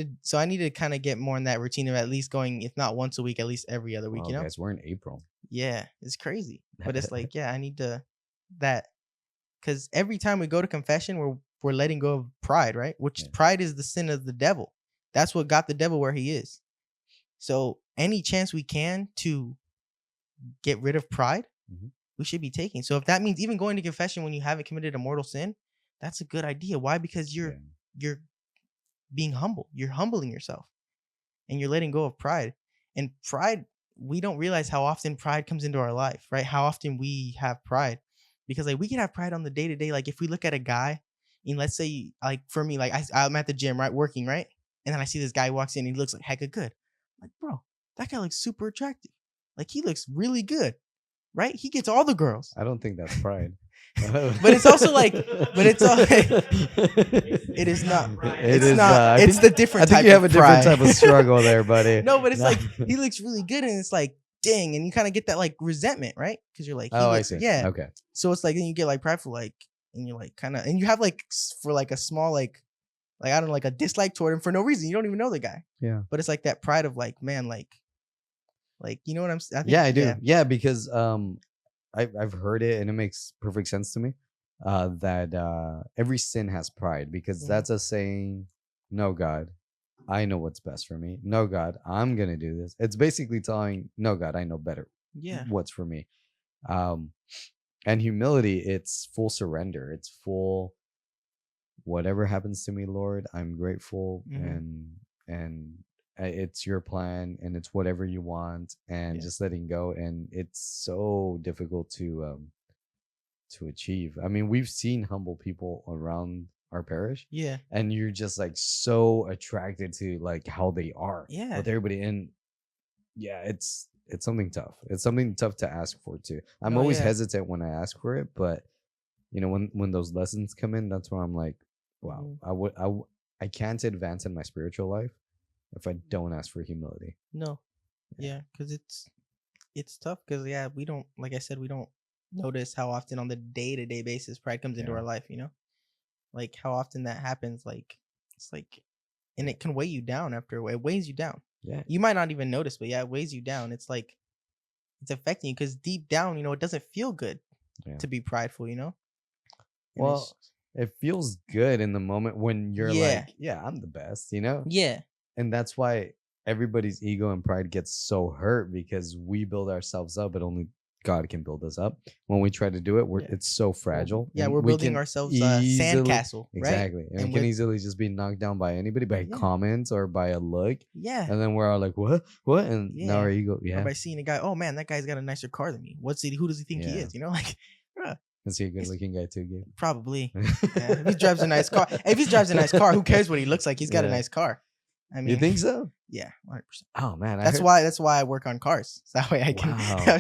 to kind of get more in that routine of at least going, if not once a week, at least every other week, Oh, guys, we're in April. Yeah, it's crazy. But it's like, yeah, I need because every time we go to confession, we're letting go of pride, right? Which pride is the sin of the devil. That's what got the devil where he is. So any chance we can to get rid of pride, we should be taking. So if that means even going to confession when you haven't committed a mortal sin, that's a good idea. Why? Because you're being humble. You're humbling yourself, and you're letting go of pride. And pride, we don't realize how often pride comes into our life, right? How often we have pride, because like we can have pride on the day to day. Like if we look at a guy, and let's say like for me, like I'm at the gym, right, working, right, and then I see this guy walks in, and he looks like hecka good. I'm like, bro, that guy looks super attractive. Like he looks really good, right? He gets all the girls. I don't think that's pride. But it's also like, it is not. It It's is not. I It's think- the different. I think type you have a of different pride. type of struggle there, buddy. No, but it's No. like he looks really good, and it's like, dang, and you kind of get that like resentment, right? Because you're like, I see. yeah. Okay. So it's like then you get like prideful, like, and you're like kind of, and you have like for like a small like like I don't know, like a dislike toward him for no reason. You don't even know the guy. Yeah. But it's like that pride of like, man, like you know what I think, Yeah, I do. Yeah, because I've heard it and it makes perfect sense to me. That every sin has pride, because Mhm. that's a saying, no God, I know what's best for me. No God, I'm gonna do this. It's basically telling, no God, I know better Yeah. what's for me. And humility, it's full surrender. It's full, whatever happens to me, Lord, I'm grateful, Mhm. and it's your plan, and it's whatever you want, and Yeah. just letting go. And it's so difficult to achieve. I mean, we've seen humble people around our parish, Yeah. and you're just like so attracted to like how they are Yeah. with everybody. And yeah, it's something tough. It's something tough to ask for too. I'm No, always yeah. hesitant when I ask for it, but you know, when those lessons come in, that's where I'm like, wow, Mhm. I can't advance in my spiritual life if I don't ask for humility. No. Yeah, because it's tough because we don't, like I said, we don't notice how often on the day-to-day basis pride comes into Yeah. our life, you know? Like how often that happens, like it's like, and it can weigh you down after a while. It weighs you down. Yeah. You might not even notice, but yeah, it weighs you down. It's like it's affecting you because deep down, you know, it doesn't feel good Yeah. to be prideful, you know? And Well, it feels good in the moment when you're Yeah. like, yeah, I'm the best, you know? yeah. And that's why everybody's ego and pride gets so hurt, because we build ourselves up, but only God can build us up. When we try to do it, Yeah. it's so fragile. Yeah, and we're we building can ourselves a sandcastle, right? Exactly. And we can easily just be knocked down by anybody, by Yeah. comments or by a look. Yeah. And then we're all like, what? And now our ego, Or by seeing a guy, oh man, that guy's got a nicer car than me. Who does he think he Yeah. is? You know, like, bruh, Is he a good looking guy too, Gabe? probably. Yeah, if he drives a nice car, who cares what he looks like? He's got a Yeah. nice car. I mean, You think so? Yeah, 100%. Oh man, That's why I work on cars. So that way I can Wow.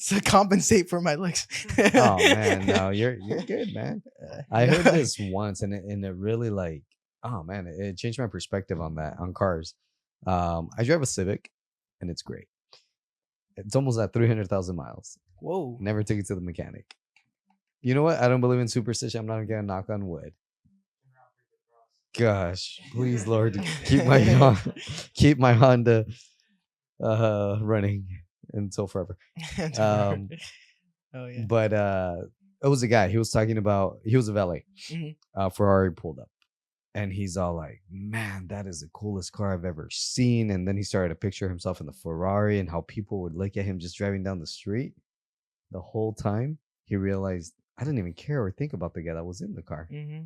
to compensate for my looks. Oh man, no, you're good, man. I you know, heard this once, and it really like, oh man, it changed my perspective on cars. I drive a Civic, and it's great. It's almost at 300,000 miles. Whoa. Never took it to the mechanic. You know what? I don't believe in superstition. I'm not gonna knock on wood. Gosh, please, Lord, keep my Honda running until forever. Oh yeah. But it was a guy. He was talking about, he was a valet. Mhm. Ferrari pulled up, and he's all like, "Man, that is the coolest car I've ever seen." And then he started to picture himself in the Ferrari and how people would look at him just driving down the street. The whole time he realized, I didn't even care or think about the guy that was in the car. Mm-hmm.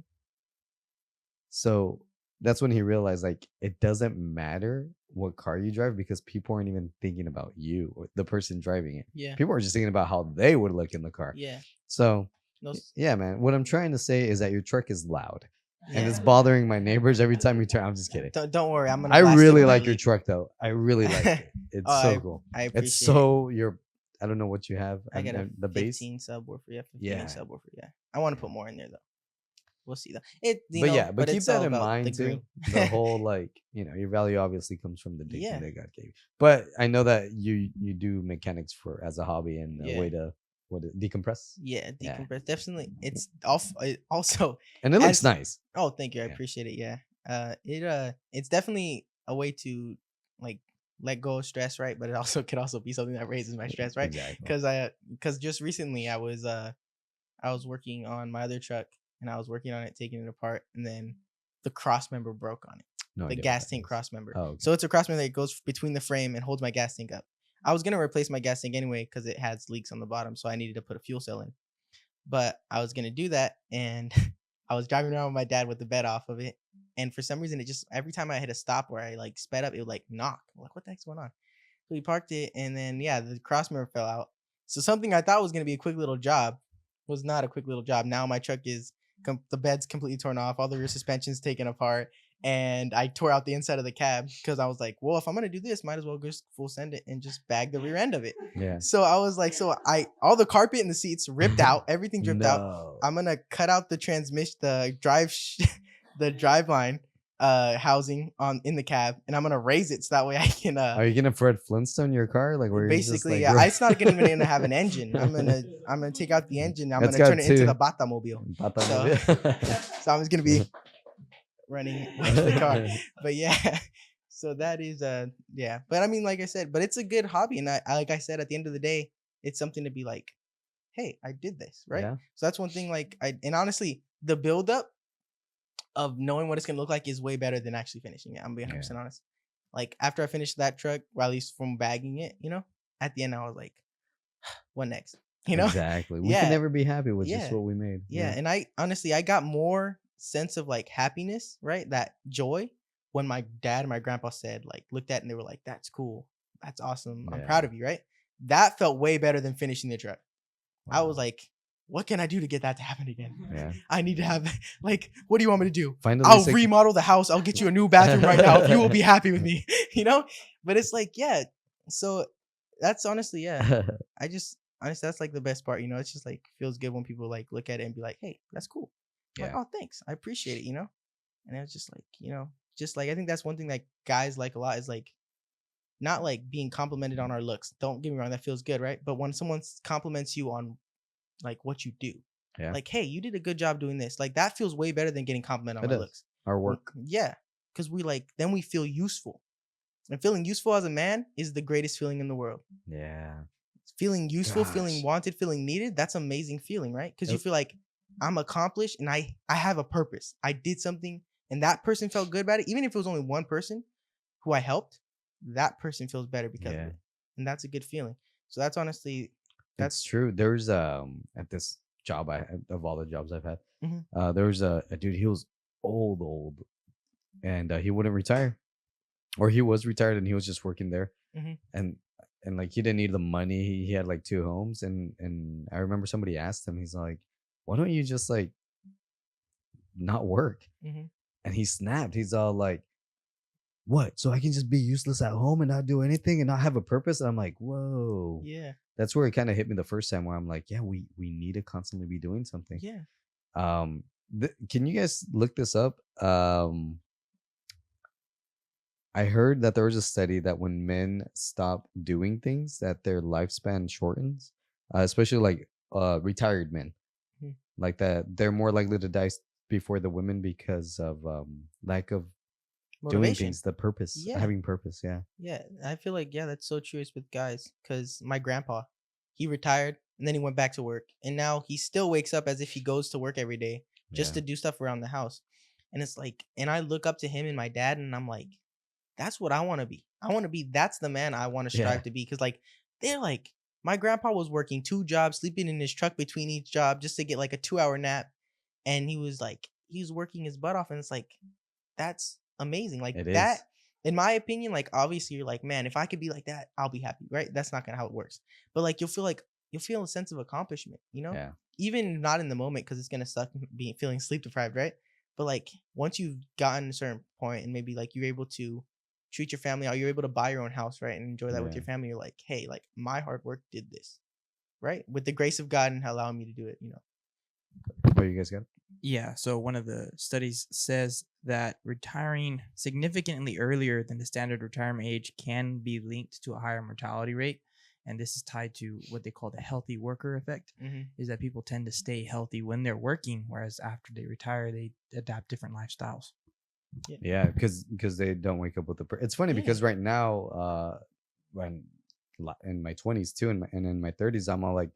So that's when he realized, like, it doesn't matter what car you drive, because people aren't even thinking about you or the person driving it. Yeah. People are just thinking about how they would look in the car. Yeah. So No, yeah, man, what I'm trying to say is that your truck is loud, and yeah. it's bothering my neighbors every time you turn. I'm just kidding. Don't worry. I'm gonna. I blast it really when I like your leave. truck though. I really like it. It's Oh, so cool. I appreciate It's so I don't know what you have. I got a the bass. 15 subwoofer. Yeah, 15 Yeah. subwoofer. Yeah. I want to put more in there though. We'll see though. But keep it's that all in about mind the too. green. The whole, like, your value obviously comes from the dignity Yeah. that God gave you. But I know that you do mechanics as a hobby and a Yeah. way to decompress. Yeah, Yeah. decompress. Definitely. It's off. Also. And it looks As- nice. Oh, thank you. I Yeah. appreciate it. Yeah. It's definitely a way to like let go of stress, right? But it also could also be something that raises my stress, right? Exactly. Because just recently I was working on my other truck, and I was working on it, taking it apart, and then the cross member broke on it. No The idea what gas that tank is. cross member. Oh, okay. So it's a cross member that goes between the frame and holds my gas tank up. I was gonna replace my gas tank anyway because it has leaks on the bottom, so I needed to put a fuel cell in. But I was gonna do that, and I was driving around with my dad with the bed off of it, and for some reason, it just every time I hit a stop where I like sped up, it would like knock. I'm like, what the heck's going on? So we parked it, and then the cross member fell out. So something I thought was gonna be a quick little job was not a quick little job. Now my truck is the bed's completely torn off, all the rear suspension's taken apart, and I tore out the inside of the cab because I was like, well, if I'm gonna do this, might as well just full send it and just bag the rear end of it. Yeah. So I was like, all the carpet in the seats ripped out, everything ripped out. No. I'm gonna cut out the transmission, the drive line housing in the cab, and I'm gonna raise it so that way I can. Are you gonna Fred Flintstone your car? Like, where Basically, you're just, like, it's not even gonna have an engine. I'm gonna take out the engine. I'm It's gonna got turn it into two. the Batamobile. Batamobile. So I'm just gonna be running with the car. But yeah, so that is yeah. But I mean, like I said, but it's a good hobby, and I like I said, at the end of the day, it's something to be like, hey, I did this, right? Yeah. So that's one thing. Like and honestly, the build up of knowing what it's gonna look like is way better than actually finishing it. I'm being 100% honest. Like after I finished that truck, or at least from bagging it, at the end I was like, what next? Exactly. We can never be happy with just what we made. Yeah. And I honestly, I got more sense of like happiness, right? That joy when my dad and my grandpa said, like, looked at it and they were like, that's cool. That's awesome. I'm proud of you, right? That felt way better than finishing the truck. Wow. I was like, what can I do to get that to happen again? Yeah. I need to have, like, what do you want me to do? Finally, I'll remodel the house. I'll get you a new bathroom right now. If you will be happy with me, But it's like, yeah. So that's honestly, yeah. Honestly, that's like the best part, It's just like feels good when people like look at it and be like, hey, that's cool. Yeah. Like, oh, thanks. I appreciate it, And it's just like, just like I think that's one thing that guys like a lot is like not like being complimented on our looks. Don't get me wrong, that feels good, right? But when someone compliments you on like what you do, like, hey, you did a good job doing this. Like that feels way better than getting complimented on our looks. Our work. Yeah. Because then we feel useful. And feeling useful as a man is the greatest feeling in the world. Yeah. Feeling useful, feeling wanted, feeling needed, that's an amazing feeling, right? Because you feel like I'm accomplished and I have a purpose. I did something and that person felt good about it. Even if it was only one person who I helped, that person feels better because of it. And that's a good feeling. So that's honestly, that's true. There's at this job of all the jobs I've had, there was a dude, he was old, and he wouldn't retire. Or he was retired and he was just working there. And like he didn't need the money. He had like 2 homes, and I remember somebody asked him, he's like, why don't you just like not work? And he snapped. He's all like, what? So I can just be useless at home and not do anything and not have a purpose? And I'm like, whoa. Yeah. That's where it kind of hit me the first time, where I'm like, yeah, we need to constantly be doing something. Yeah. Can you guys look this up? I heard that there was a study that when men stop doing things, that their lifespan shortens, especially like retired men, like that they're more likely to die before the women because of lack of motivation. Doing things, the purpose, having purpose. Yeah, I feel like that's so true with guys, because my grandpa, he retired and then he went back to work, and now he still wakes up as if he goes to work every day just to do stuff around the house. And it's like, and I look up to him and my dad, and I'm like, that's what I want to be. That's the man I want to strive to be. Because like, they're like, my grandpa was working 2 jobs, sleeping in his truck between each job just to get like a 2-hour nap. And he was working his butt off. And it's like, that's amazing. Like that, in my opinion, like obviously you're like, man, if I could be like that, I'll be happy, right? That's not gonna how it works. But like, you'll feel a sense of accomplishment, Yeah. Even not in the moment, because it's gonna suck feeling sleep deprived, right? But like once you've gotten a certain point and maybe like you're able to treat your family, or you're able to buy your own house, right, and enjoy that with your family, you're like, hey, like my hard work did this, right, with the grace of God and allowing me to do it. What you guys got? Yeah, so one of the studies says that retiring significantly earlier than the standard retirement age can be linked to a higher mortality rate, and this is tied to what they call the healthy worker effect. Is that people tend to stay healthy when they're working, whereas after they retire, they adapt different lifestyles. Yeah, because they don't wake up with it's funny because right now, when in my 20s too, and in my 30s, I'm all like,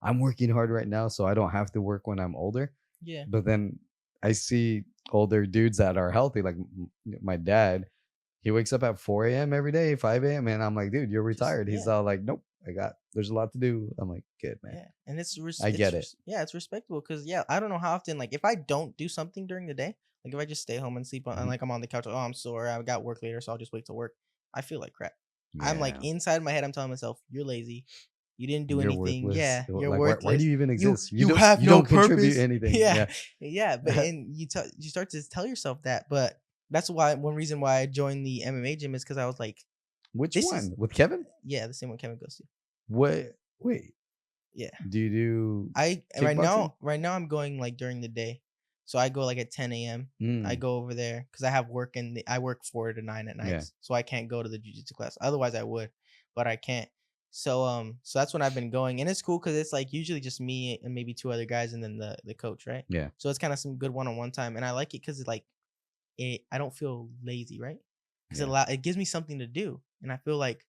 I'm working hard right now, so I don't have to work when I'm older. Yeah. But then I see older dudes that are healthy, like my dad. He wakes up at 4 a.m. every day, 5 a.m. And I'm like, dude, you're retired. He's all like, nope, there's a lot to do. I'm like, good, man. Yeah. And I get it. Yeah, it's respectable because, I don't know how often, like, if I don't do something during the day, like, if I just stay home and sleep and like I'm on the couch, I'm sore, I got work later, so I'll just wait till work. I feel like crap. Yeah. I'm like, inside my head, I'm telling myself, you're lazy. You didn't do anything. Worthless. Yeah, you're like, worthless. Why do you even exist? You don't contribute anything. Yeah. But and you start to tell yourself that. But that's why one reason why I joined the MMA gym is because I was like, which one with Kevin? Yeah, the same one Kevin goes to. What? Wait. Yeah. Do you do? Right now I'm going like during the day, so I go like at 10 a.m. I go over there because I have work and I work 4 to 9 at night, so I can't go to the jiu-jitsu class. Otherwise I would, but I can't. So that's when I've been going, and it's cool because it's like usually just me and maybe 2 other guys, and then the coach, right? Yeah. So it's kind of some good one-on-one time, and I like it because it's like I don't feel lazy, right? Because Yeah. it gives me something to do, and I feel like,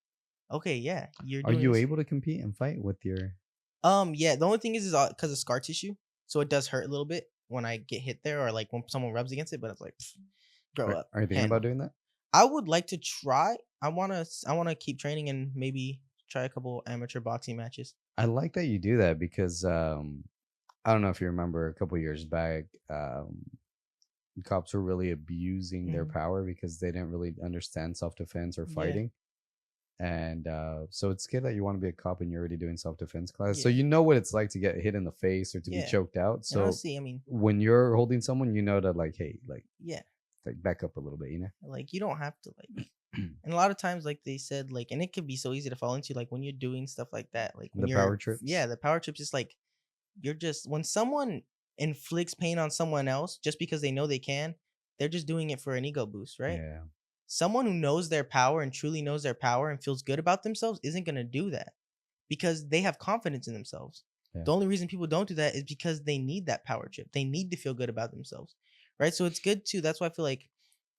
okay, yeah, you're Are doing you this. able to compete and fight with your? Yeah, the only thing is because of scar tissue, so it does hurt a little bit when I get hit there, or like when someone rubs against it. But it's like, grow up. Are you thinking about doing that? I would like to try. I wanna keep training and maybe try a couple amateur boxing matches. I like that you do that because I don't know if you remember a couple years back, cops were really abusing their power because they didn't really understand self-defense or Yeah. fighting. And so it's good that you want to be a cop and you're already doing self-defense class, so Yeah. you know what it's like to get hit in the face or to be Yeah. choked out. And So honestly, I mean, when you're holding someone, you know that like, hey, like yeah, back up a little bit, you know. like you don't have to like. And a lot of times, like they said, like, and it could be so easy to fall into, like when you're doing stuff like that, like when The you're power trips? Yeah, the power trips is like you're just when someone inflicts pain on someone else just because they know they can, they're just doing it for an ego boost, right? Yeah. Someone who knows their power and truly knows their power and feels good about themselves isn't gonna do that because they have confidence in themselves. Yeah. The only reason people don't do that is because they need that power trip. They need to feel good about themselves, right? So it's good to. That's why I feel like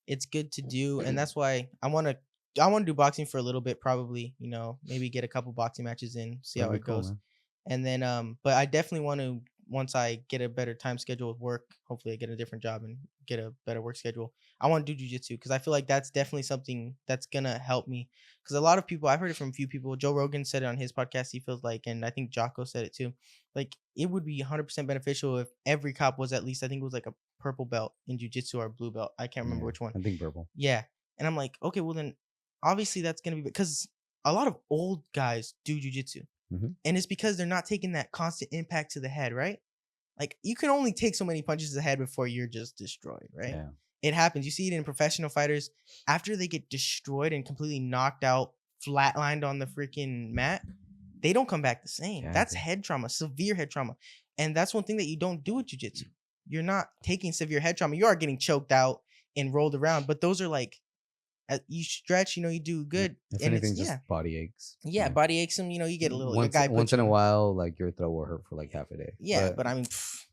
it's good to do, and that's why I want to do boxing for a little bit, probably, maybe get a couple boxing matches in, see how That'd it be cool, goes. man. And then but I definitely want to, once I get a better time schedule with work, hopefully I get a different job and get a better work schedule, I want to do jiu-jitsu because I feel like that's definitely something that's gonna help me, because a lot of people, I've heard it from a few people. Joe Rogan said it on his podcast, he feels like, and I think Jocko said it too, like it would be 100% beneficial if every cop was at least, I think it was like a purple belt in jiu-jitsu or a blue belt, I can't remember Yeah, which one. I think purple. Yeah. And I'm like, okay, well then obviously that's gonna be because a lot of old guys do jujitsu. And it's because they're not taking that constant impact to the head, right? Like you can only take so many punches to the head before you're just destroyed, right? Yeah. It happens. You see it in professional fighters. After they get destroyed and completely knocked out, flatlined on the freaking mat, they don't come back the same. Yeah, That's dude. head trauma, severe head trauma. And that's one thing that you don't do with jiu-jitsu. You're not taking severe head trauma. You are getting choked out and rolled around, but those are like, you stretch, you do good. If and anything, it's, just body aches. yeah, body aches them, you get a little, once, your guy once puts in a you- while, like your throat will hurt for like half a day. Yeah, but I mean,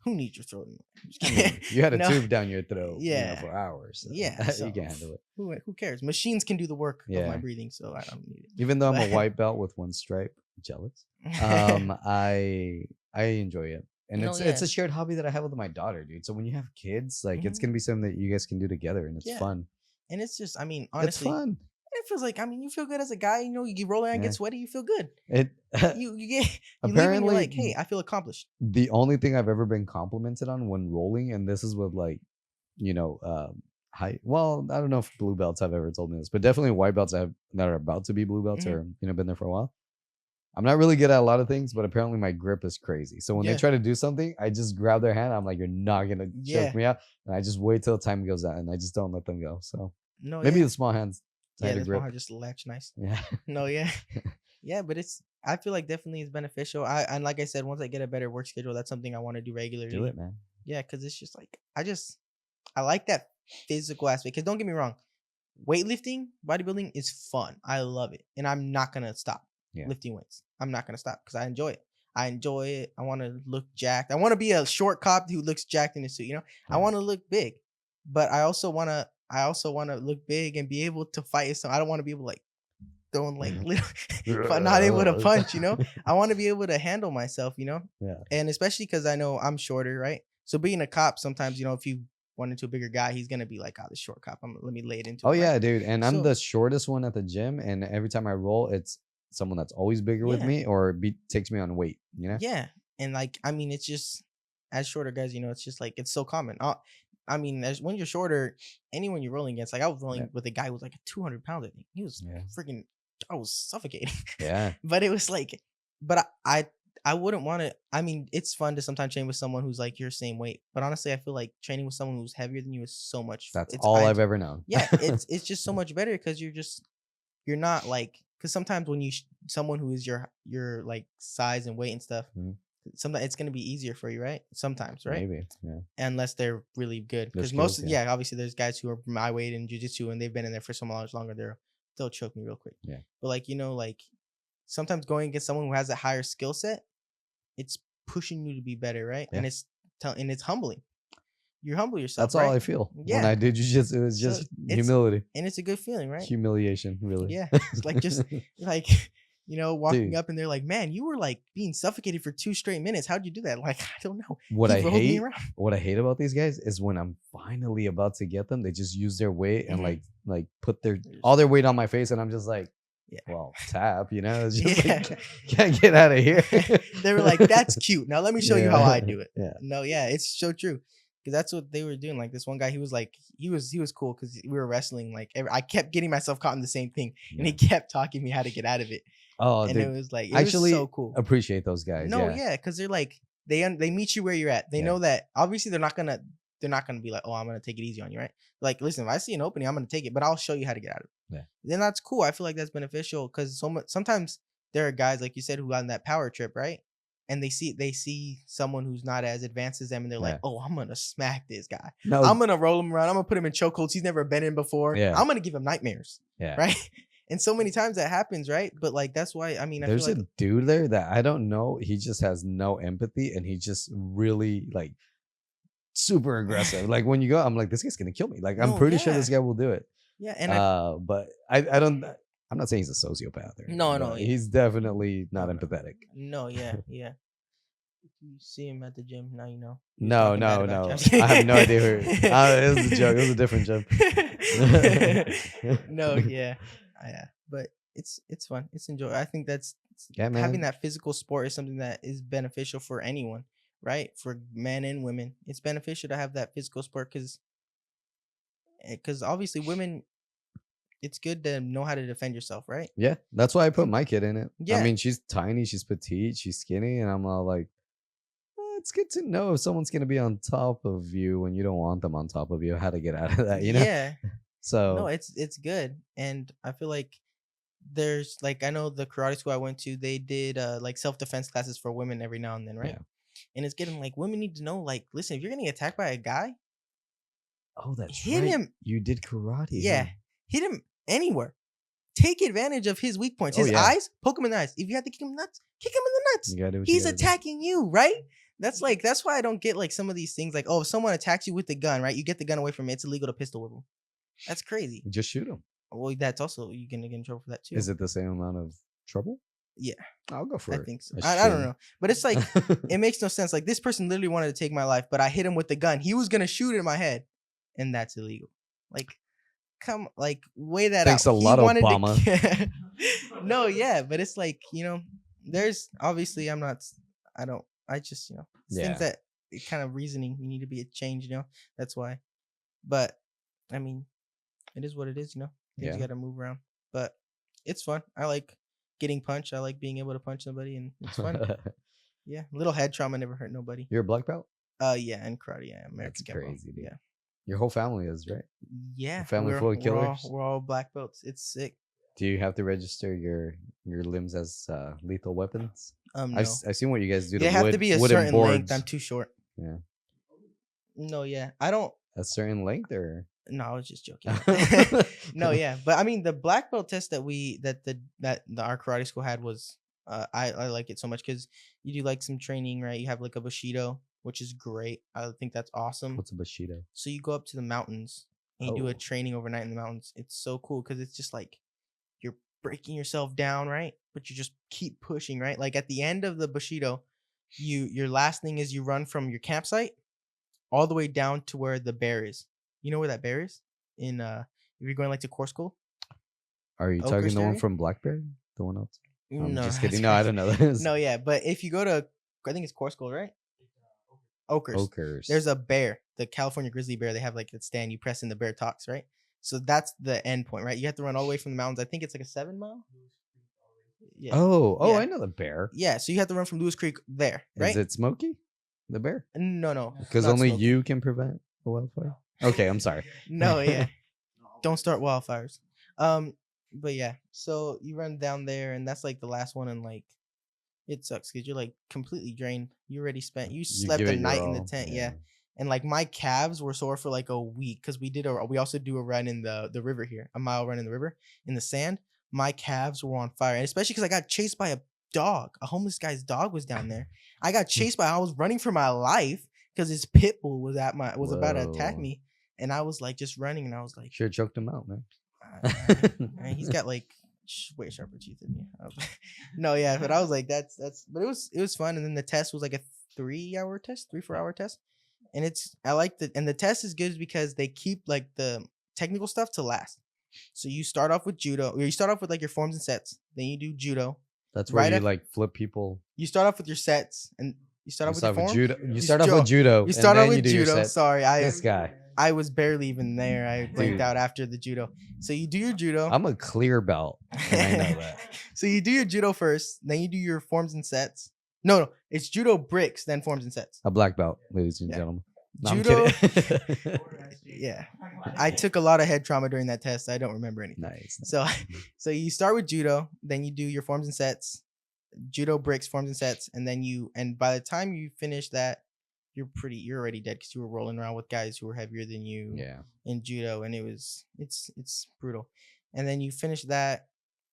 who needs your throat? I mean, you had a No. tube down your throat, Yeah. for hours. So Yeah, so you can handle it. Who cares? Machines can do the work of Yeah. my breathing, so I don't need it. Even though I'm But- a white belt with one stripe, jealous. I enjoy it, and No, it's a yeah. shared hobby that I have with my daughter, dude. So when you have kids, like it's Mhm. gonna be something that you guys can do together, and it's Yeah. fun. And it's just, I mean, It's honestly, fun. it feels like, I mean, you feel good as a guy. You get roll around, Yeah. get sweaty, you feel good. It You get you leave and Apparently, you're like, hey, I feel accomplished. the only thing I've ever been complimented on when rolling, and this is with like, high. Well, I don't know if blue belts have ever told me this, but definitely white belts that are about to be blue belts Mhm. or been there for a while. I'm not really good at a lot of things, but apparently my grip is crazy. So when Yeah. they try to do something, I just grab their hand. I'm like, you're not gonna Yeah. choke me out, and I just wait till time goes out, and I just don't let them go. So No, maybe yeah. the small hands, Yeah, tighter that's grip. why I just latch nice. Yeah, No, yeah. Yeah, but I feel like definitely it's beneficial. And like I said, once I get a better work schedule, that's something I want to do regularly. do it, man. Yeah, because it's just like, I like that physical aspect. Because don't get me wrong, weightlifting, bodybuilding is fun. I love it. And I'm not going to stop lifting weights. I'm not going to stop because I enjoy it. I want to look jacked. I want to be a short cop who looks jacked in his suit, I Yeah. want to look big. But I also want to look big and be able to fight. So I don't want to be able to like throwing like little, but not able to punch, I want to be able to handle myself, Yeah. and especially because I know I'm shorter, right? So being a cop, sometimes, if you run into a bigger guy, he's going to be like, oh, this short cop, let me lay it into Oh him, yeah, right? dude. And I'm So- the shortest one at the gym, and every time I roll, it's someone that's always bigger with Yeah. me or takes me on weight. Yeah. And like, I mean, it's just, as shorter guys, it's just like, it's so common. I mean, when you're shorter, anyone you're rolling against, like I was rolling with a guy who was like 200 pounds, I think. He was freaking, I was suffocating. Yeah. But it was like, but I wouldn't want to. I mean, it's fun to sometimes train with someone who's like your same weight. But honestly, I feel like training with someone who's heavier than you is so much. That's all I've ever known. Yeah, it's just so much better because you're not like, because sometimes when someone who is your like size and weight and stuff, sometimes it's gonna be easier for you, right? Sometimes, right? Maybe. Yeah. Unless they're really good, Their because skills, obviously there's guys who are my weight in jiu-jitsu and they've been in there for so much longer, they'll choke me real quick. Yeah. But like, like sometimes going against someone who has a higher skill set, it's pushing you to be better, right? Yeah. And it's humbling. You humble yourself. That's all right? I feel when Yeah. I did jujitsu. It was So just it's- humility, And it's a good feeling, right? humiliation, really. Yeah. It's like just like walking Dude. up and they're like, man, you were like being suffocated for 2 straight minutes. How'd you do that? Like, I don't know. What He I rolled me hate, around. what I hate about these guys is when I'm finally about to get them, they just use their weight and Mhm. like put all their weight on my face, and I'm just like, Yeah. well, tap, It's just Yeah. like, can't get out of here. They were like, that's cute. Now let me show you how I do it. Yeah. No, yeah, it's so true. Because that's what they were doing. Like this one guy, he was like, he was cool because we were wrestling. Like I kept getting myself caught in the same thing, and he kept talking me how to get out of it. Oh, And dude, it was like, actually, was so cool. appreciate those guys. No, yeah. because they're like they meet you where you're at. They Yeah. know that obviously they're not gonna be like, oh, I'm gonna take it easy on you, right? Like, listen, if I see an opening, I'm gonna take it, but I'll show you how to get out of it. Yeah. Then that's cool. I feel like that's beneficial because sometimes there are guys like you said who on that power trip, right? And they see someone who's not as advanced as them, and they're like, oh, I'm gonna smack this guy. No, I'm gonna roll him around. I'm gonna put him in chokeholds he's never been in before. Yeah. I'm gonna give him nightmares. yeah. Right? And so many times that happens, right? But like that's why I There's feel a dude there that I don't know. He just has no empathy, and he just really like super aggressive. Like when you go, I'm like, this guy's gonna kill me. Like I'm No, pretty sure yeah. this guy will do it. yeah, and But I don't. I'm not saying he's a sociopath. Or No, anything, no, but yeah. he's definitely not No. empathetic. No, yeah. If you see him at the gym, now you know. He's No, talking no, bad about no. you. I have no idea who. It was a joke. It was a different joke. No, yeah. But it's fun. It's enjoyable. I think that's Yeah, man. having that physical sport is something that is beneficial for anyone, right? For men and women. It's beneficial to have that physical sport because obviously women, it's good to know how to defend yourself, right? Yeah, that's why I put my kid in it. Yeah. I mean, she's tiny, she's petite, she's skinny, and I'm all like, it's good to know if someone's gonna be on top of you when you don't want them on top of you, how to get out of that, Yeah. So No, it's good. And I feel like there's like I know the karate school I went to, they did like self-defense classes for women every now and then, right? Yeah. And it's getting like women need to know, like, listen, if you're getting attacked by a guy, oh, that's hit right. him. You did karate. Yeah. huh? Hit him anywhere. Take advantage of his weak points. Oh, His yeah. eyes, poke him in the eyes. If you have to kick him nuts, kick him in the nuts. You gotta do what you He's gotta do. attacking you, right? That's why I don't get like some of these things like, oh, if someone attacks you with the gun, right? You get the gun away from it, it's illegal to pistol whip him. That's crazy. Just shoot him. Well, that's also you're gonna get in trouble for that too. Is it the same amount of trouble? Yeah. I'll go for I it. think so. A I don't shooting. know. But it's like it makes no sense. Like this person literally wanted to take my life, but I hit him with the gun. He was gonna shoot it in my head, and that's illegal. Like, weigh that Thanks out. a lot, He wanted to- Obama. No, yeah, but it's like there's obviously I just it's Yeah. things that kind of reasoning you need to be a change. That's why. But I mean, it is what it is. Things Yeah. you got to move around. But it's fun. I like getting punched. I like being able to punch somebody, and it's fun. Yeah, little head trauma never hurt nobody. You're a black belt? Yeah, and karate. Yeah, American That's Kempo. crazy, dude. Yeah, Your whole family is, right? yeah. family full of killers? We're all black belts. It's sick. Do you have to register your limbs as lethal weapons? No. I've seen what you guys do to They have to be a wooden certain boards. length. I'm too short. Yeah. No, yeah, I don't. A certain length, or No, I was just joking. No, yeah, but I mean the black belt test that our karate school had was I like it so much because you do like some training, right? You have like a Bushido, which is great. I think that's awesome. What's a Bushido? So you go up to the mountains and you do Oh. a training overnight in the mountains. It's so cool because it's just like you're breaking yourself down, right? But you just keep pushing, right? Like at the end of the Bushido, your last thing is you run from your campsite all the way down to where the bear is. You know where that bear is? In if you're going like to core school? Are you talking Oakhurst the one area? from Blackberry? The one else? I'm No, just that's kidding. No, I crazy. don't know this. No, yeah, but if you go to, I think it's core school, right? Oakhurst. Oakhurst. There's a bear, the California grizzly bear. They have like a stand. You press in the bear talks, right? So that's the end point, right? You have to run all the way from the mountains. I think it's like a 7 mile. Yeah. Oh, Yeah. I know the bear. Yeah. So you have to run from Lewis Creek there, right? Is it Smokey? The bear? No. Because not only Smokey. you can prevent a wildfire. Okay, I'm sorry. No, yeah. Don't start wildfires. But yeah, so you run down there, and that's like the last one, and like it sucks because you're like completely drained. You already spent. You slept give a it your night in the all, tent, yeah. yeah. And like my calves were sore for like a week because we also do a run in the river here, a mile run in the river in the sand. My calves were on fire, and especially because I got chased by a dog. A homeless guy's dog was down there. I got chased by. I was running for my life. because his pit bull was about to attack Whoa. me, and I was like just running, and I was like, Should have choked him out, man. man, he's got like way sharper teeth than me. No, yeah, but I was like, that's. But it was fun, and then the test was like a 3-hour test, 3-4 hour test, and I like the test is good because they keep like the technical stuff to last. So you start off with judo, or you start off with like your forms and sets, then you do judo. That's where Right you after- like flip people. You start off with your sets, and you start off with your form. judo. You You start off start- with judo. You start and off then with you do your judo. set. Sorry, This guy. I was barely even there. I blanked Dude. out after the judo. So you do your judo. I'm a clear belt, and I know that. So you do your judo first, then you do your forms and sets. No, it's judo bricks, then forms and sets. A black belt, ladies and Yeah. gentlemen. No, I'm Judo- kidding. Yeah, I took a lot of head trauma during that test. I don't remember anything. Nice. So you start with judo, then you do your forms and sets, judo bricks, forms and sets, and by the time you finish that, you're already dead because you were rolling around with guys who were heavier than you Yeah. in judo, and it's brutal. And then you finish that,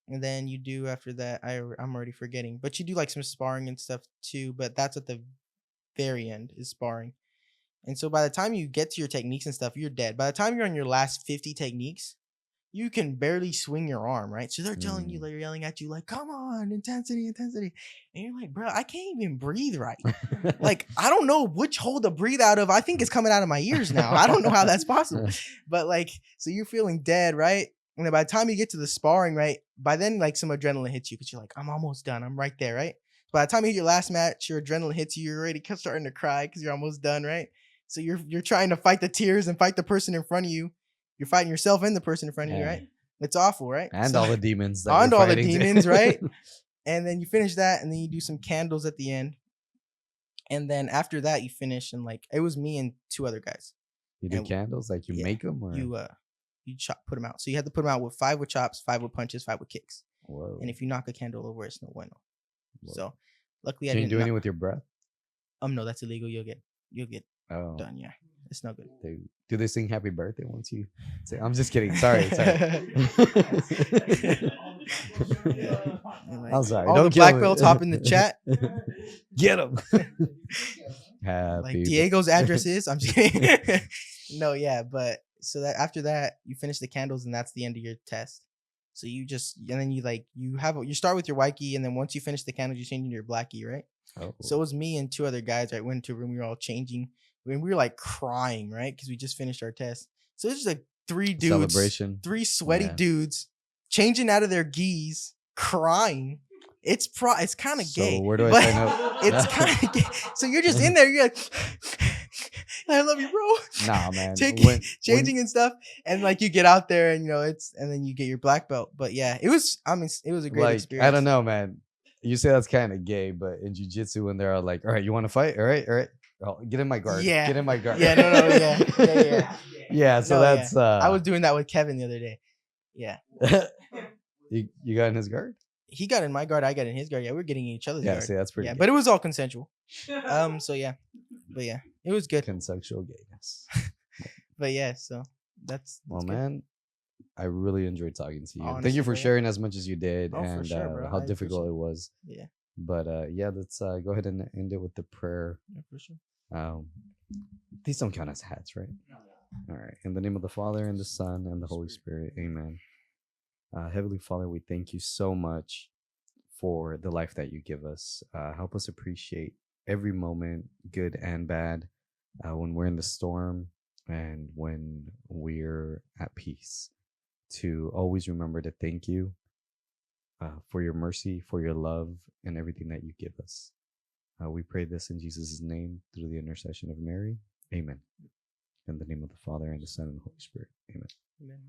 and then you do after that. I'm already forgetting, but you do like some sparring and stuff too. But that's at the very end is sparring. And so by the time you get to your techniques and stuff, you're dead. By the time you're on your last 50 techniques, you can barely swing your arm, right? So they're telling you, they're yelling at you like, come on, intensity. And you're like, bro, I can't even breathe right. Like, I don't know which hole to breathe out of. I think it's coming out of my ears now. I don't know how that's possible. But like, so you're feeling dead, right? And then by the time you get to the sparring, right? By then, like some adrenaline hits you because you're like, I'm almost done. I'm right there, right? By the time you hit your last match, your adrenaline hits you. You're already starting to cry because you're almost done, right? So you're trying to fight the tears and fight the person in front of you. You're fighting yourself and the person in front of you, right? It's awful, right? And So- all the demons. That and you're all the fighting too. demons, right? And then you finish that, and then you do some candles at the end. And then after that, you finish, and like it was me and 2 other guys. You do and- candles? Like you yeah, make them? Or? You put them out. So you had to put them out with 5 with chops, 5 with punches, 5 with kicks. Whoa. And if you knock a candle over, it's no bueno. Whoa. So luckily, I Can you didn't. do any with your breath? No, that's illegal. You'll get Oh. done. Yeah, it's no good. Do they sing happy birthday once you say? I'm just kidding. Sorry. And, like, I'm sorry. All Don't the kill black me. belts hop in the chat. Get him. Happy. Like Diego's address is. I'm just kidding. No, yeah, but so that after that you finish the candles and that's the end of your test. So you then you start with your white key, and then once you finish the candles, you change into your black key, right? Oh. So it was me and 2 other guys. Right, went into a room. We were all changing. We were like crying, right, because we just finished our test. So it's just like 3 dudes, Celebration. 3 sweaty Yeah. dudes, changing out of their gis, crying. It's kind of So gay. where do I but sign up? It's kind of gay. So you're just in there. You're like, I love you, bro. Nah, man. Changing and stuff, and like you get out there, and and then you get your black belt. But yeah, it was a great like, experience. I don't know, man. You say that's kind of gay, but in jiu-jitsu, when they're like, all right, you want to fight? All right. Oh, get in my guard. Yeah. Get in my guard. Yeah, no, yeah. Yeah, so No, that's I was doing that with Kevin the other day. Yeah, you got in his guard? he got in my guard, I got in his guard. Yeah, we were getting in each other's Yeah, guard. see, that's pretty Yeah, gay. but it was all consensual. So yeah, but yeah, it was good. Consensual gayness. But yeah, so that's Well, good. man, I really enjoyed talking to you. Thank Honestly, you for yeah. sharing as much as you did, Oh, for and sure, bro. how I difficult appreciate it was. Yeah, But yeah, let's go ahead and end it with the prayer. yeah, for sure. These don't count as hats, right? All right. In the name of the Father, and the Son, and the Holy Spirit. Amen. Heavenly Father, we thank you so much for the life that you give us. Help us appreciate every moment, good and bad, when we're in the storm and when we're at peace. To always remember to thank you for your mercy, for your love, and everything that you give us. We pray this in Jesus' name through the intercession of Mary. Amen. In the name of the Father, and the Son, and the Holy Spirit. Amen. Amen.